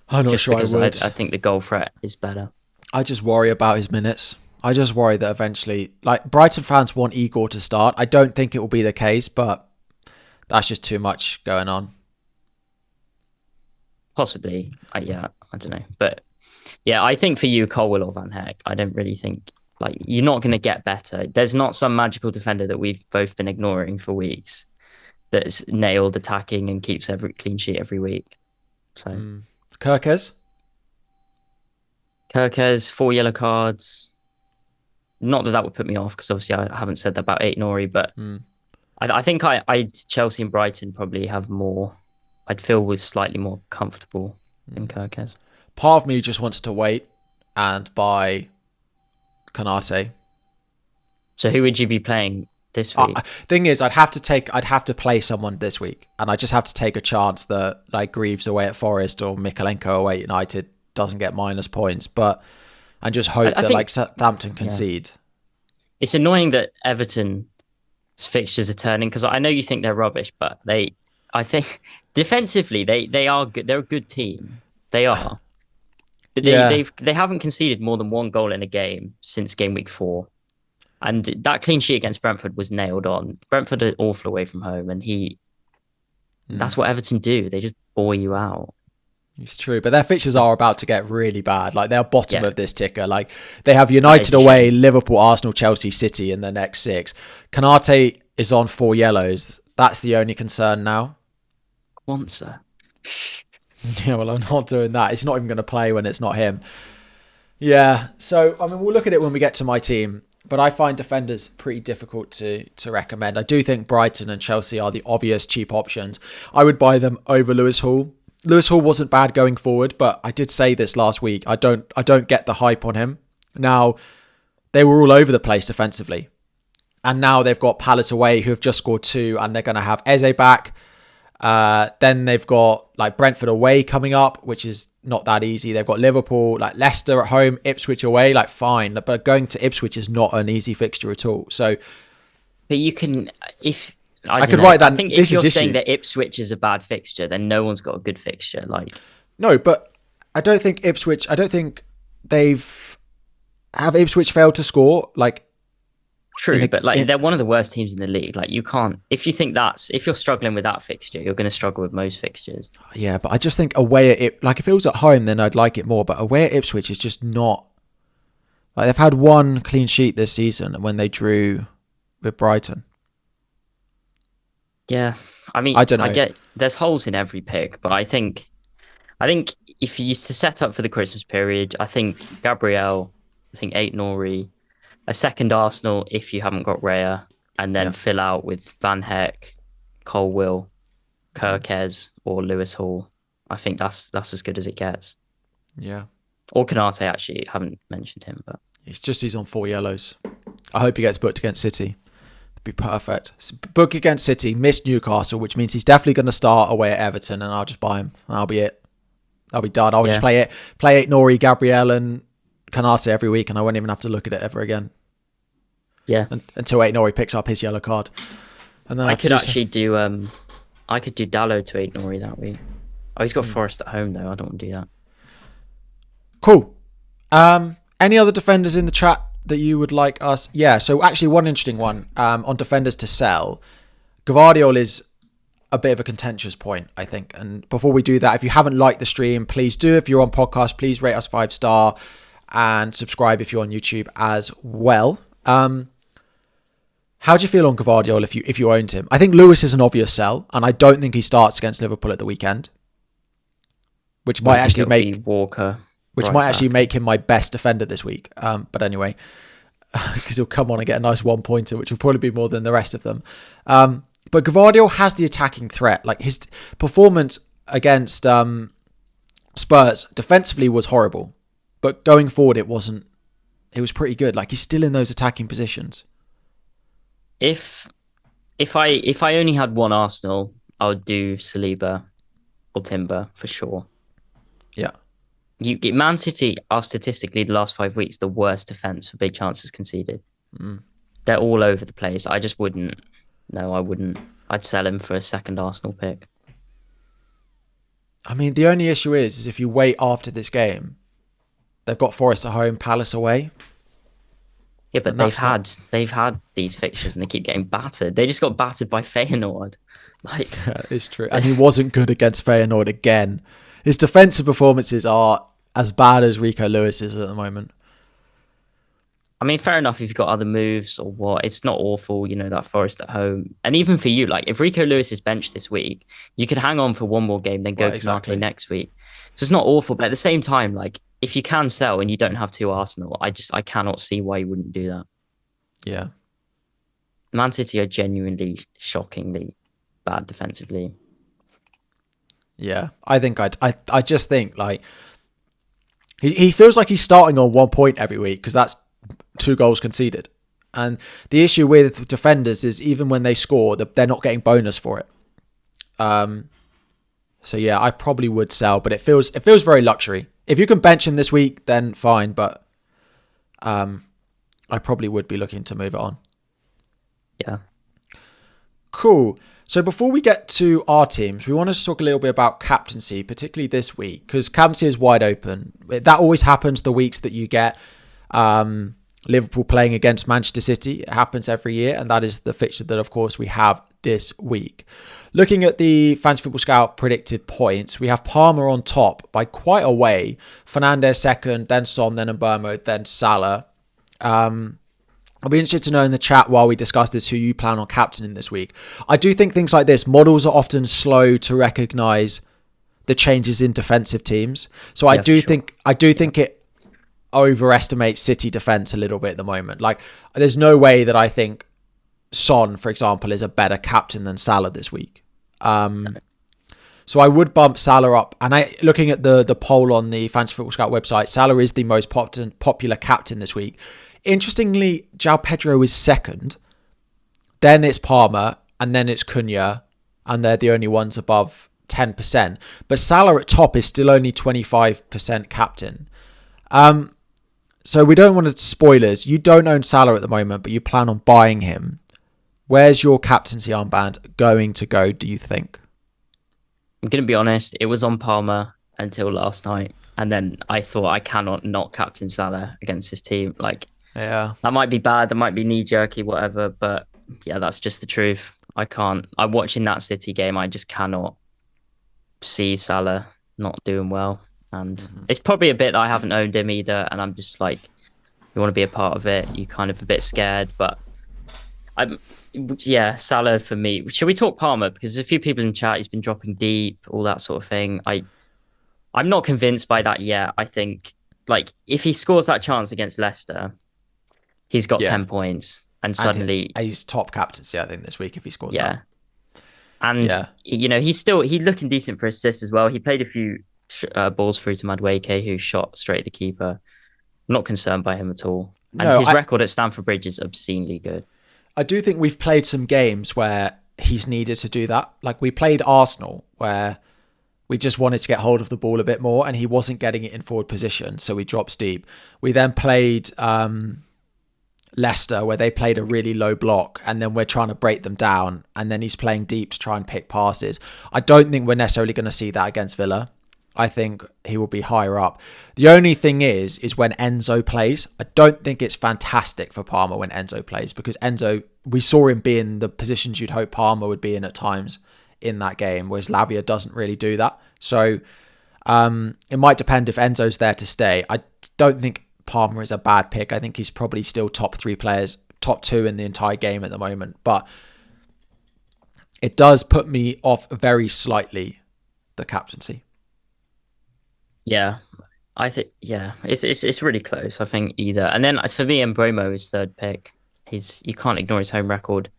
I'm not sure I would. I think the goal threat is better. I just worry about his minutes. I just worry that eventually, like Brighton fans want Igor to start. I don't think it will be the case, but that's just too much going on. Possibly. I don't know. But yeah, I think for you, Colwill or Van Heck, I don't really think, like, you're not going to get better. There's not some magical defender that we've both been ignoring for weeks that's nailed attacking and keeps every clean sheet every week. So Kirkes, 4 yellow cards. Not that would put me off, because obviously I haven't said that about Aït-Nouri, but I think Chelsea and Brighton probably have more. I'd feel with slightly more comfortable than Kirkes. Part of me just wants to wait and buy Canate. So who would you be playing this week? Thing is, I'd have to play someone this week, and I just have to take a chance that like Greaves away at Forest or Mikalenko away at United doesn't get minus points, and just hope that like Southampton concede. It's annoying that Everton's fixtures are turning, because I know you think they're rubbish, but I think defensively they are good. They're a good team. They are. But they haven't conceded more than 1 goal in a game since game week 4. And that clean sheet against Brentford was nailed on. Brentford are awful away from home, and that's what Everton do. They just bore you out. It's true, but their fixtures are about to get really bad. Like they're bottom of this ticker. Like they have United away, Liverpool, Arsenal, Chelsea, City in the next 6. Canate is on 4 yellows. That's the only concern now. Quansah. Yeah, well, I'm not doing that. It's not even going to play when it's not him. Yeah, so I mean, we'll look at it when we get to my team. But I find defenders pretty difficult to recommend. I do think Brighton and Chelsea are the obvious cheap options. I would buy them over Lewis Hall. Lewis Hall wasn't bad going forward, but I did say this last week. I don't get the hype on him. Now, they were all over the place defensively. And now they've got Palace away, who have just scored 2, and they're going to have Eze back. Then they've got like Brentford away coming up, which is not that easy. They've got Liverpool, like Leicester at home, Ipswich away, like fine. But going to Ipswich is not an easy fixture at all. So, but you can, if I could write that. I think if you're saying that Ipswich is a bad fixture, then no one's got a good fixture. Like no, but I don't think Ipswich. I don't think have Ipswich failed to score. Like true, but like they're one of the worst teams in the league. Like you can't. If you think if you're struggling with that fixture, you're going to struggle with most fixtures. Yeah, but I just think away at like if it was at home, then I'd like it more. But away at Ipswich is just not. Like they've had 1 clean sheet this season when they drew with Brighton. Yeah, I mean, I don't know. I get there's holes in every pick, but I think if you used to set up for the Christmas period, I think Gabriel, I think Aït-Nouri, a second Arsenal if you haven't got Raya, and then fill out with Van Heck, Colwill, Kirkes, or Lewis Hall. I think that's as good as it gets. Yeah. Or Canate, actually, haven't mentioned him, but he's on 4 yellows. I hope he gets booked against City. Be perfect. Book against City, miss Newcastle, which means he's definitely going to start away at Everton, and I'll just buy him. And that'll be it. I'll be done. I'll just play Aït-Nouri, Gabriel, and Canate every week, and I won't even have to look at it ever again. Yeah. Until Aït-Nouri picks up his yellow card, and then I could actually do Dallo to Aït-Nouri that week. Oh, he's got Forest at home though. I don't want to do that. Cool. Any other defenders in the chat that you would like us? Yeah, so actually one interesting one on defenders to sell. Gvardiol is a bit of a contentious point, I think. And before we do that, if you haven't liked the stream, please do. If you're on podcast, please rate us 5-star and subscribe if you're on YouTube as well. How do you feel on Gvardiol if you owned him? I think Lewis is an obvious sell, and I don't think he starts against Liverpool at the weekend, which might actually make Walker, which might actually make him my best defender this week. But anyway, because he'll come on and get a nice 1-pointer, which will probably be more than the rest of them. But Gvardiol has the attacking threat. Like his performance against Spurs defensively was horrible, but going forward it wasn't. It was pretty good. Like he's still in those attacking positions. If I only had one Arsenal, I would do Saliba or Timber for sure. Yeah. Man City are statistically the last 5 weeks the worst defense for big chances conceded. They're all over the place. I just wouldn't. No, I wouldn't. I'd sell him for a second Arsenal pick. I mean, the only issue is if you wait after this game, they've got Forest at home, Palace away. Yeah, but they've had these fixtures and they keep getting battered. They just got battered by Feyenoord. Like, yeah, it's true. And he wasn't good against Feyenoord again. His defensive performances are as bad as Rico Lewis's at the moment. I mean, fair enough if you've got other moves or what. It's not awful, that Forest at home. And even for you, like if Rico Lewis is benched this week, you could hang on for one more game, then go to Mate next week. So it's not awful. But at the same time, like if you can sell and you don't have two Arsenal, I cannot see why you wouldn't do that. Yeah. Man City are genuinely shockingly bad defensively. Yeah, I think I just think like he feels like he's starting on 1 point every week because that's 2 goals conceded. And the issue with defenders is even when they score, they're not getting bonus for it. So yeah, I probably would sell, but it feels very luxury. If you can bench him this week, then fine. But I probably would be looking to move it on. Yeah. Cool. So before we get to our teams, we want to talk a little bit about captaincy, particularly this week, because captaincy is wide open. That always happens the weeks that you get Liverpool playing against Manchester City. It happens every year, and that is the fixture that, of course, we have this week. Looking at the Fantasy Football Scout predicted points, we have Palmer on top by quite a way, Fernandes second, then Son, then Mbeumo, then Salah. I'll be interested to know in the chat while we discuss this who you plan on captaining this week. I do think things like this, models are often slow to recognise the changes in defensive teams. So I do think it overestimates City defence a little bit at the moment. Like there's no way that I think Son, for example, is a better captain than Salah this week. So I would bump Salah up. And looking at the poll on the Fantasy Football Scout website, Salah is the most popular captain this week. Interestingly, João Pedro is second. Then it's Palmer, and then it's Cunha, and they're the only ones above 10%. But Salah at top is still only 25% captain. So we don't want to spoilers. You don't own Salah at the moment, but you plan on buying him. Where's your captaincy armband going to go, do you think? I'm going to be honest. It was on Palmer until last night. And then I thought I cannot not captain Salah against this team. Like, yeah, that might be bad. That might be knee-jerky, whatever. But yeah, that's just the truth. I can't. I'm watching that City game. I just cannot see Salah not doing well. And it's probably a bit that I haven't owned him either. And I'm just like, you want to be a part of it. You're kind of a bit scared. But Salah for me. Should we talk Palmer? Because there's a few people in chat. He's been dropping deep, all that sort of thing. I'm not convinced by that yet. I think like if he scores that chance against Leicester, he's got 10 points and suddenly he's top captaincy, I think, this week if he scores that. And he's looking decent for assists as well. He played a few balls through to Madueke, who shot straight at the keeper. I'm not concerned by him at all. And his record at Stamford Bridge is obscenely good. I do think we've played some games where he's needed to do that. Like we played Arsenal where we just wanted to get hold of the ball a bit more and he wasn't getting it in forward position, so we dropped deep. We then played Leicester where they played a really low block and then we're trying to break them down and then he's playing deep to try and pick passes. I don't think we're necessarily going to see that against Villa. I think he will be higher up. The only thing is when Enzo plays, I don't think it's fantastic for Palmer when Enzo plays, because Enzo, we saw him be in the positions you'd hope Palmer would be in at times in that game, whereas Lavia doesn't really do that. So it might depend if Enzo's there to stay. I don't think Palmer is a bad pick. I think he's probably still top 3 players, top 2 in the entire game at the moment. But it does put me off very slightly, the captaincy. Yeah, I think it's really close. I think either, and then for me, Mbeumo is third pick. You can't ignore his home record.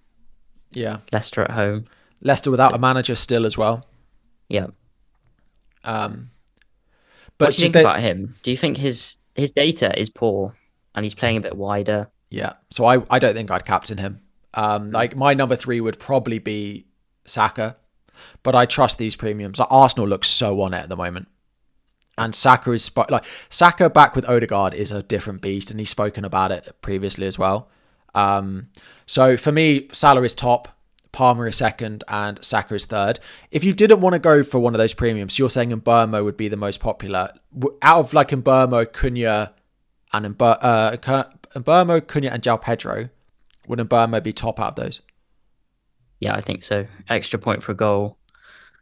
Yeah, Leicester at home. Leicester without a manager still as well. Yeah. But what do you think about him? Do you think his data is poor and he's playing a bit wider? Yeah, so I don't think I'd captain him. Like my number 3 would probably be Saka, but I trust these premiums. Like Arsenal looks so on it at the moment. And Saka is Saka back with Odegaard is a different beast, and he's spoken about it previously as well. So for me, Salah is top, Palmer is second, and Saka is third. If you didn't want to go for one of those premiums, you're saying Mbeumo would be the most popular out of like Mbeumo, Cunha, and Mbeumo, Cunha, and João Pedro. Would Mbeumo be top out of those? Yeah, I think so. Extra point for a goal.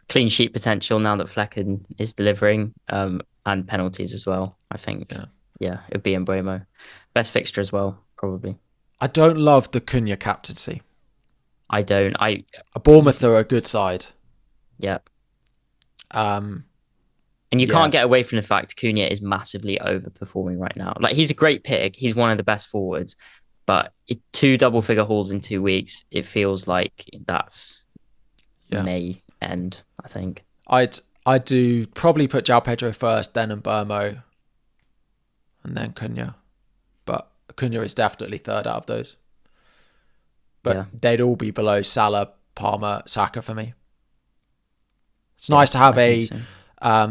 Clean sheet potential now that Flecken is delivering, and penalties as well. I think, yeah, it'd be Mbeumo. Best fixture as well, probably. I don't love the Cunha captaincy. I don't. Bournemouth are a good side. Yeah. And you can't get away from the fact Cunha is massively overperforming right now. Like, he's a great pick. He's one of the best forwards, but 2 double-figure hauls in 2 weeks. It feels like that's May end, I think. I'd do probably put João Pedro first, then Mbeumo, and then Cunha. But Cunha is definitely third out of those. But they'd all be below Salah, Palmer, Saka for me. It's nice to have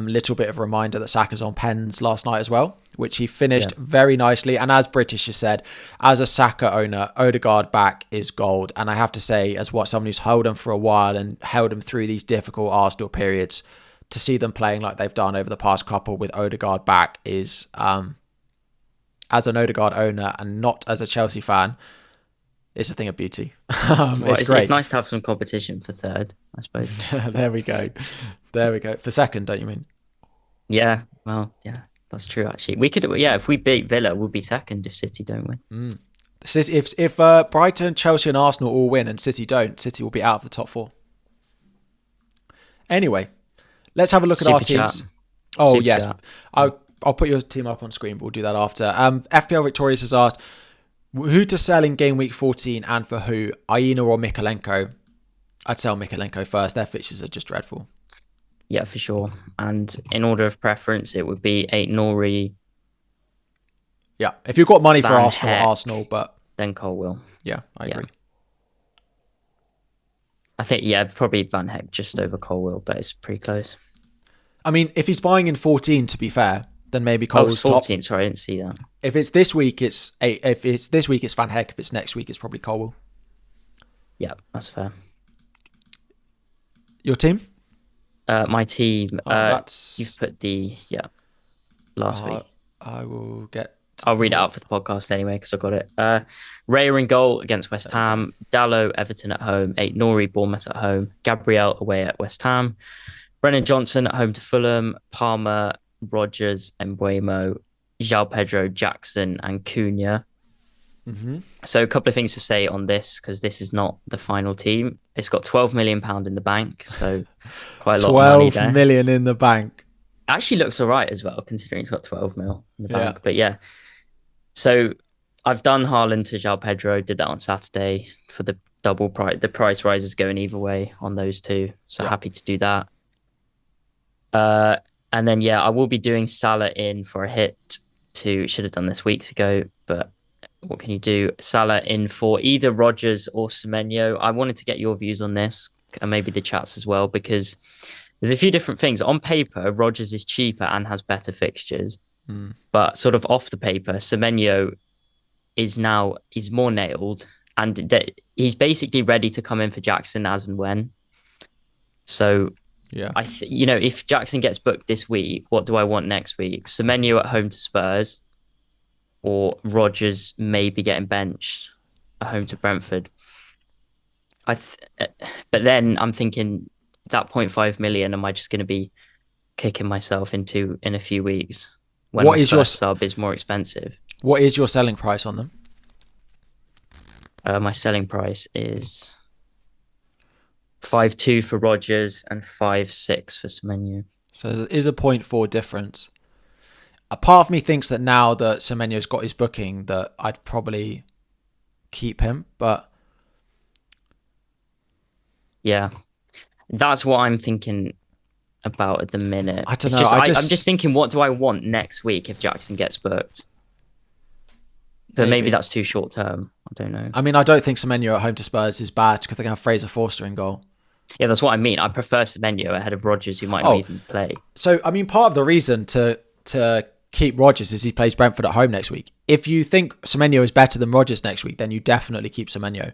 little bit of a reminder that Saka's on pens last night as well, which he finished very nicely. And as British has said, as a Saka owner, Odegaard back is gold. And I have to say, as someone who's held him for a while and held him through these difficult Arsenal periods, to see them playing like they've done over the past couple with Odegaard back is, as an Odegaard owner and not as a Chelsea fan, it's a thing of beauty. It's great. It's nice to have some competition for third, I suppose. There we go. For second, don't you mean? Yeah, well, yeah, that's true, actually. We could, if we beat Villa, we'll be second if City don't win. If Brighton, Chelsea and Arsenal all win and City don't, City will be out of the top 4. Anyway, let's have a look at our teams. Oh, yes. I'll put your team up on screen, but we'll do that after. FPL Victorious has asked, who to sell in game week 14 and for who? Aina or Mikalenko? I'd sell Mikalenko first. Their fixtures are just dreadful. Yeah, for sure. And in order of preference, it would be Nori. Yeah, if you've got money for Arsenal, but then Colwill. Yeah, I agree. I think probably Van Heck just over Colwill, but it's pretty close. I mean, if he's buying in 14, to be fair, then maybe Colwill's 14. top. Sorry, I didn't see that. If it's this week, it's Van Heck. If it's next week, it's probably Colwill. Yeah, that's fair. Your team? My team. You've put last week. I will get. I'll read it out for the podcast anyway because I got it. Raya in goal against West Ham. Dallo, Everton at home. Nori, Bournemouth at home. Gabriel away at West Ham. Brennan Johnson at home to Fulham. Palmer, Rodgers, Mbeumo, João Pedro, Jackson, and Cunha. Mm-hmm. So a couple of things to say on this, because this is not the final team. It's got £12 million in the bank, so quite a lot of money there. 12 million in the bank. Actually looks all right as well, considering it's got 12 mil in the bank. But yeah, so I've done Haaland to João Pedro, did that on Saturday for the double price. The price rise is going either way on those two, so happy to do that. And then, I will be doing Salah in for a hit should have done this weeks ago, but what can you do? Salah in for either Rodgers or Semenyo. I wanted to get your views on this, and maybe the chats as well, because there's a few different things. On paper, Rodgers is cheaper and has better fixtures, but sort of off the paper, Semenyo is more nailed, and he's basically ready to come in for Jackson as and when. So Yeah. If Jackson gets booked this week, what do I want next week? Semenyo at home to Spurs, or Rodgers maybe getting benched at home to Brentford. But then I'm thinking that 0.5 million, am I just going to be kicking myself into in a few weeks when my first sub is more expensive? What is your selling price on them? My selling price is 5.2 for Rodgers and 5.6 for Semenyo. So there is a 0.4 difference. A part of me thinks that now that Semenyo's got his booking, that I'd probably keep him, but yeah, that's what I'm thinking about at the minute. I don't know. I'm just thinking, what do I want next week if Jackson gets booked? But maybe that's too short term. I don't know. I mean, I don't think Semenyo at home to Spurs is bad because they're going to have Fraser Forster in goal. Yeah, that's what I mean. I prefer Semenyo ahead of Rodgers, who might not even play. So, I mean, part of the reason to keep Rodgers is he plays Brentford at home next week. If you think Semenyo is better than Rodgers next week, then you definitely keep Semenyo.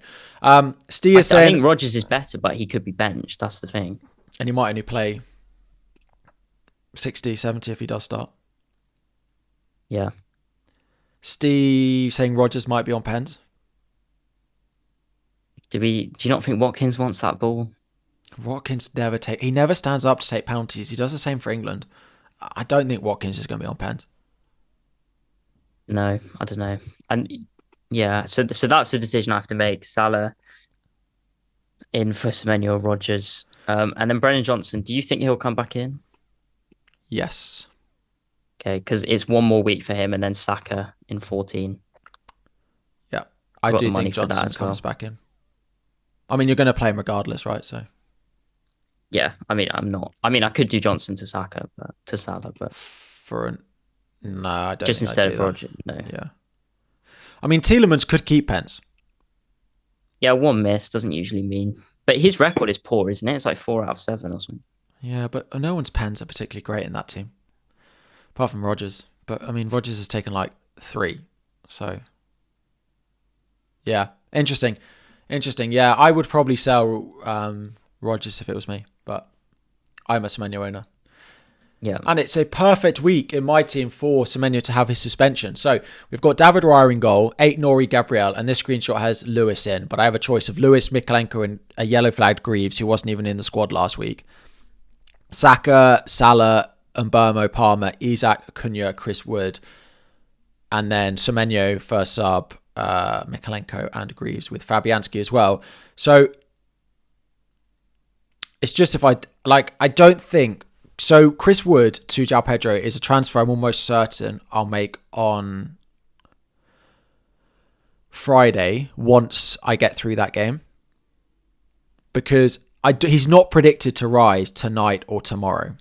Steve is saying... I think Rodgers is better, but he could be benched. That's the thing. And he might only play 60, 70 if he does start. Yeah. Steve saying Rodgers might be on pens. Do you not think Watkins wants that ball? Watkins he never stands up to take penalties. He does the same for England. I don't think Watkins is going to be on pens. No, I don't know. And yeah, so that's the decision I have to make. Salah in for Semenyo or Rodgers. And then Brennan Johnson, do you think he'll come back in? Yes. Okay, because it's one more week for him and then Saka in 14. Yeah, I do think Johnson comes back in. I mean, you're going to play him regardless, right? So. Yeah, I mean, I could do Johnson to Saka, but to Salah, but no, I don't. Just instead of Rodgers, no. Yeah. I mean, Tielemans could keep pens. Yeah, one miss doesn't usually mean, but his record is poor, isn't it? It's like 4 out of 7 or something. Yeah, but no one's pens are particularly great in that team, apart from Rodgers. But I mean, Rodgers has taken like 3, so yeah, interesting. Yeah, I would probably sell Rodgers if it was me, but I'm a Semenyo owner. Yeah. And it's a perfect week in my team for Semenyo to have his suspension. So we've got David Raya in goal, 8 Nori Gabriel, and this screenshot has Lewis in, but I have a choice of Lewis, Mikalenko, and a yellow flagged Greaves, who wasn't even in the squad last week. Saka, Salah, Mbermo, Palmer, Isak, Cunha, Chris Wood, and then Semenyo first sub, Mikalenko and Greaves with Fabianski as well. So it's just I don't think... So Chris Wood to João Pedro is a transfer I'm almost certain I'll make on Friday once I get through that game. Because he's not predicted to rise tonight or tomorrow.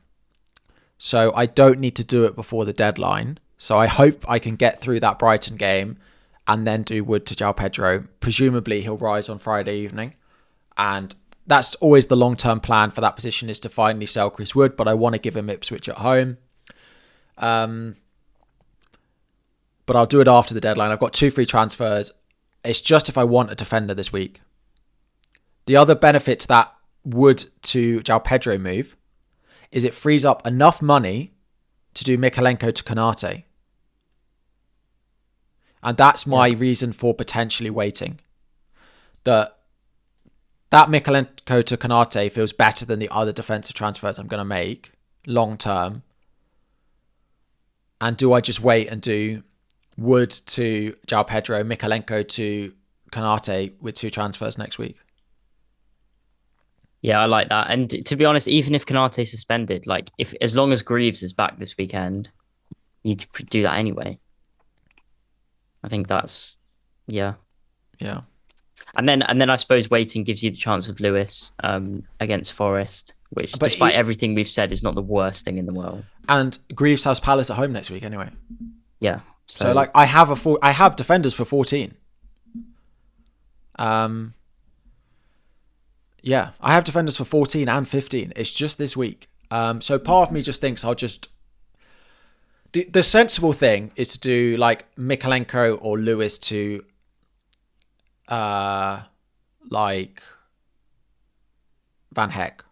So I don't need to do it before the deadline. So I hope I can get through that Brighton game and then do Wood to João Pedro. Presumably he'll rise on Friday evening. And that's always the long-term plan for that position, is to finally sell Chris Wood, but I want to give him Ipswich at home. But I'll do it after the deadline. I've got 2 free transfers. It's just if I want a defender this week. The other benefit to that Wood to João Pedro move is it frees up enough money to do Mikalenko to Konate. And that's my reason for potentially waiting. That Mikalenko to Konate feels better than the other defensive transfers I'm going to make long term. And do I just wait and do Wood to João Pedro, Mikalenko to Konate with 2 transfers next week? Yeah, I like that. And to be honest, even if Konate's suspended, as long as Greaves is back this weekend, you could do that anyway. I think that's yeah. And then I suppose waiting gives you the chance of Lewis against Forest, which, despite everything we've said, is not the worst thing in the world. And Greaves has Palace at home next week anyway. Yeah. So I have defenders for 14. Yeah, I have defenders for 14 and 15. It's just this week. So part of me just thinks I'll just... The sensible thing is to do Mikalenko or Lewis to Van Heck.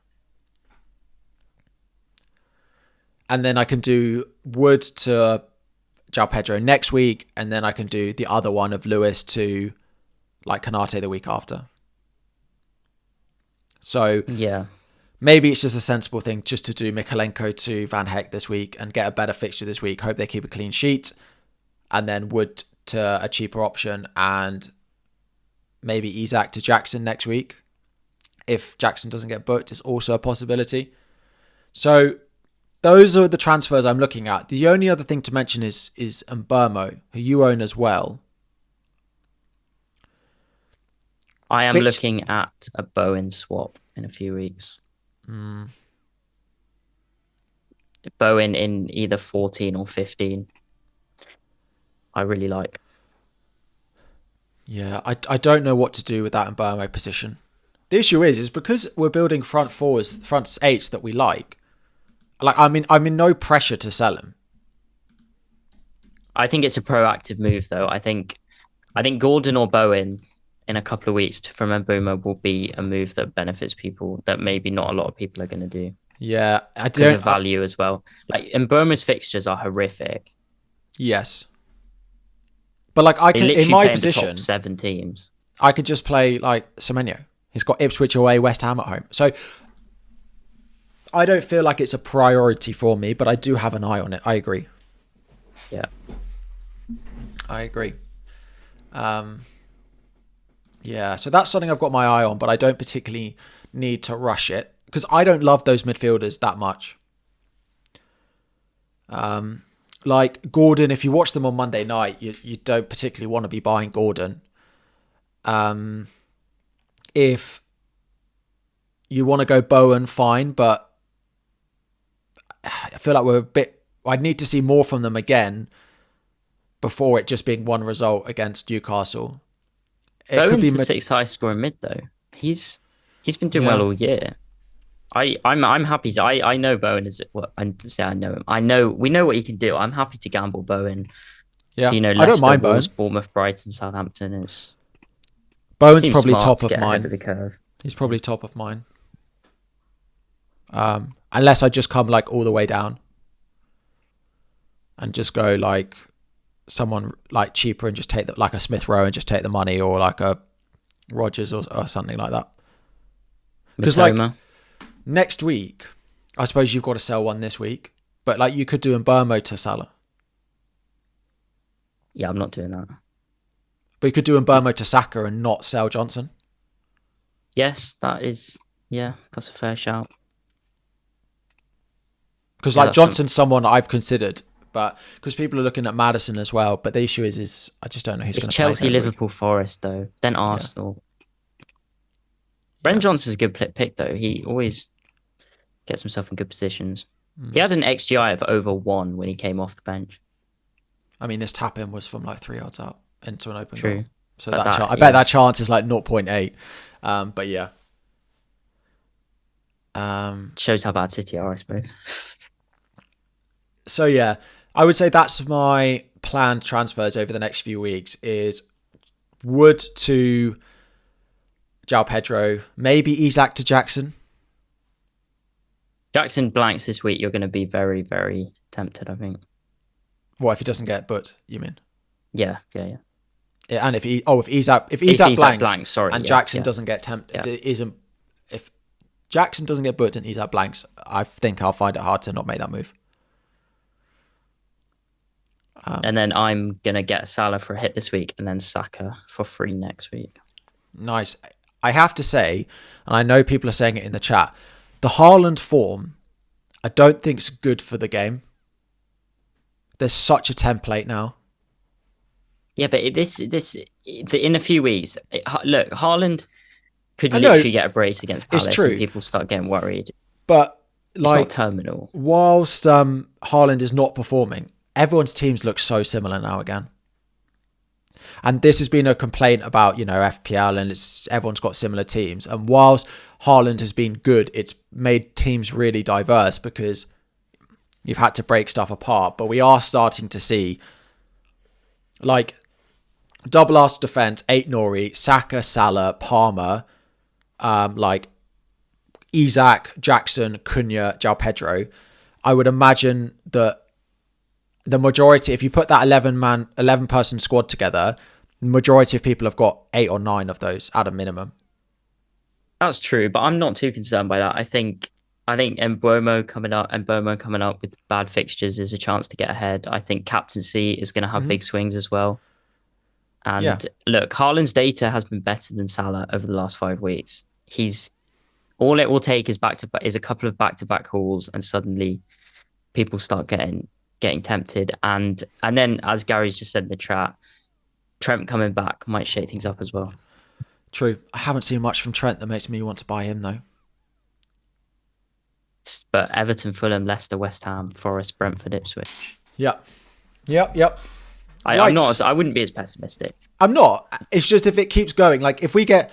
and then I can do Wood to João Pedro next week, and then I can do the other one of Lewis to like Konate the week after. So yeah, maybe it's just a sensible thing just to do Mikalenko to Van Heck this week and get a better fixture this week. Hope they keep a clean sheet, and then Wood to a cheaper option, and maybe Isak to Jackson next week. If Jackson doesn't get booked, it's also a possibility. So those are the transfers I'm looking at. The only other thing to mention is Mbermo, who you own as well. I am looking at a Bowen swap in a few weeks. Bowen in either 14 or 15. I really like. Yeah, I don't know what to do with that Mbermo position. The issue is because we're building front fours, front eights that we like. Like, I'm in no pressure to sell him. I think it's a proactive move, though. I think Gordon or Bowen in a couple of weeks from Mbeumo will be a move that benefits people that maybe not a lot of people are going to do. Yeah, I do. Because of value as well. Like, Mbeumo's fixtures are horrific. Yes. But like, I can, in my position, top 7 teams. I could just play like Semenyo. He's got Ipswich away, West Ham at home. So I don't feel like it's a priority for me, but I do have an eye on it. I agree. Yeah. I agree. Yeah, so that's something I've got my eye on, but I don't particularly need to rush it because I don't love those midfielders that much. Like Gordon, if you watch them on Monday night, you don't particularly want to be buying Gordon. If you want to go Bowen, fine, but I feel like I'd need to see more from them again before it just being one result against Newcastle. Bowen's the 6th highest scoring mid, though. He's been doing well all year. I'm happy to. I know Bowen is. Well, I say I know him. We know what he can do. I'm happy to gamble Bowen. Yeah, Leicester, I don't mind Bowen. Bournemouth, Brighton, Southampton is. Bowen's probably top of mine. Of the curve. He's probably top of mine. Unless I just come like all the way down and just go like someone like cheaper and just take like a Smith Rowe and just take the money, or like a Rodgers or something like that. Because like next week, I suppose you've got to sell one this week, but like you could do Mbermo to Salah. Yeah, I'm not doing that. But you could do Mbermo to Saka and not sell Johnson. Yes, that's a fair shout. Because like Johnson's someone I've considered, but because people are looking at Maddison as well. But the issue is I just don't know who's going to play. It's Chelsea, Liverpool, Forest though, then Arsenal. Yeah. Brennan Johnson's a good pick though. He always gets himself in good positions. He had an XGI of over 1 when he came off the bench. I mean, this tap-in was from like 3 yards out into an open True. goal. So I bet that chance is like 0.8. But yeah. Shows how bad City are, I suppose. So yeah, I would say that's my planned transfers over the next few weeks is Wood to João Pedro, maybe Isak to Jackson. Jackson blanks this week, you're going to be very, very tempted, I think. What, if he doesn't get booked, you mean? Yeah. Yeah, and if Isak blanks, and Jackson doesn't get tempted, if Jackson doesn't get booked and Isak blanks, I think I'll find it hard to not make that move. And then I'm going to get Salah for a hit this week and then Saka for free next week. Nice. I have to say, and I know people are saying it in the chat, the Haaland form, I don't think is good for the game. There's such a template now. Yeah, but in a few weeks, look, Haaland could literally get a brace against Palace. It's true. And people start getting worried. But it's not terminal. Whilst Haaland is not performing, everyone's teams look so similar now again. And this has been a complaint about, FPL, and everyone's got similar teams. And whilst Haaland has been good, it's made teams really diverse because you've had to break stuff apart. But we are starting to see like double arse defense, 8 Nori, Saka, Salah, Palmer, like Isak, Jackson, Cunha, João Pedro. I would imagine that the majority, if you put that 11 person squad together, the majority of people have got 8 or 9 of those at a minimum. That's true, but I'm not too concerned by that. I think Mbeumo coming up with bad fixtures is a chance to get ahead. I think captaincy is going to have big swings as well. And look, Haaland's data has been better than Salah over the last 5 weeks. All it will take is a couple of back-to-back hauls, and suddenly people start getting tempted. And then, as Gary's just said in the chat, Trent coming back might shake things up as well. True. I haven't seen much from Trent that makes me want to buy him though. But Everton, Fulham, Leicester, West Ham, Forest, Brentford, Ipswich. Yep. I wouldn't be as pessimistic. I'm not. It's just if it keeps going, like if we get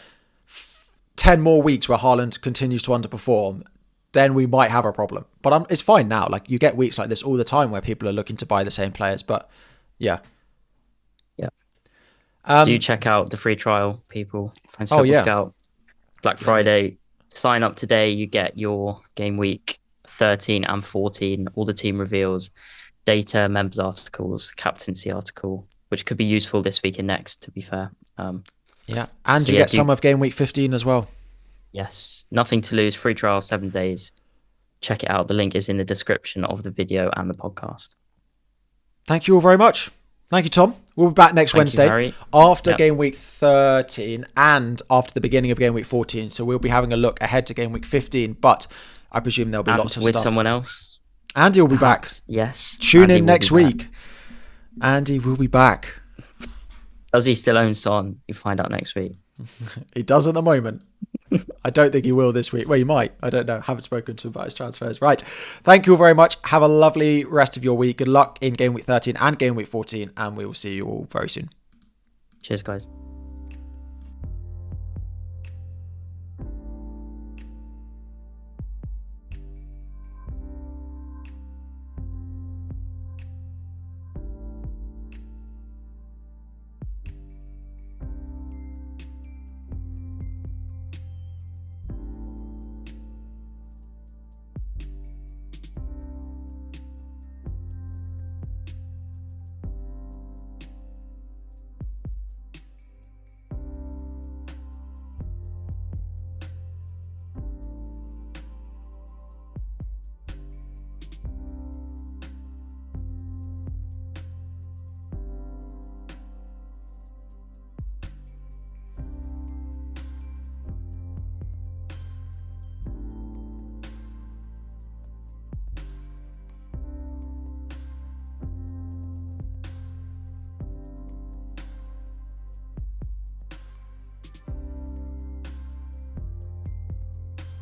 10 more weeks where Haaland continues to underperform, then we might have a problem. But it's fine now. Like you get weeks like this all the time where people are looking to buy the same players. But yeah. Do check out the free trial, people. Fantasy Football Scout. Black Friday. Sign up today. You get your game week 13 and 14, all the team reveals, data, members articles, captaincy article, which could be useful this week and next, to be fair. And you get some of game week 15 as well. Yes. Nothing to lose. Free trial, 7 days. Check it out. The link is in the description of the video and the podcast. Thank you all very much. Thank you, Tom. We'll be back next Wednesday after game week 13 and after the beginning of game week 14. So we'll be having a look ahead to game week 15, but I presume there'll be lots of stuff. With someone else. Andy will be back. Yes. Tune in next week. Andy will be back. Does he still own Son? You find out next week. He does at the moment. I don't think he will this week. Well, he might. I don't know. Haven't spoken to him about his transfers. Right. Thank you all very much. Have a lovely rest of your week. Good luck in game week 13 and game week 14. And we will see you all very soon. Cheers, guys.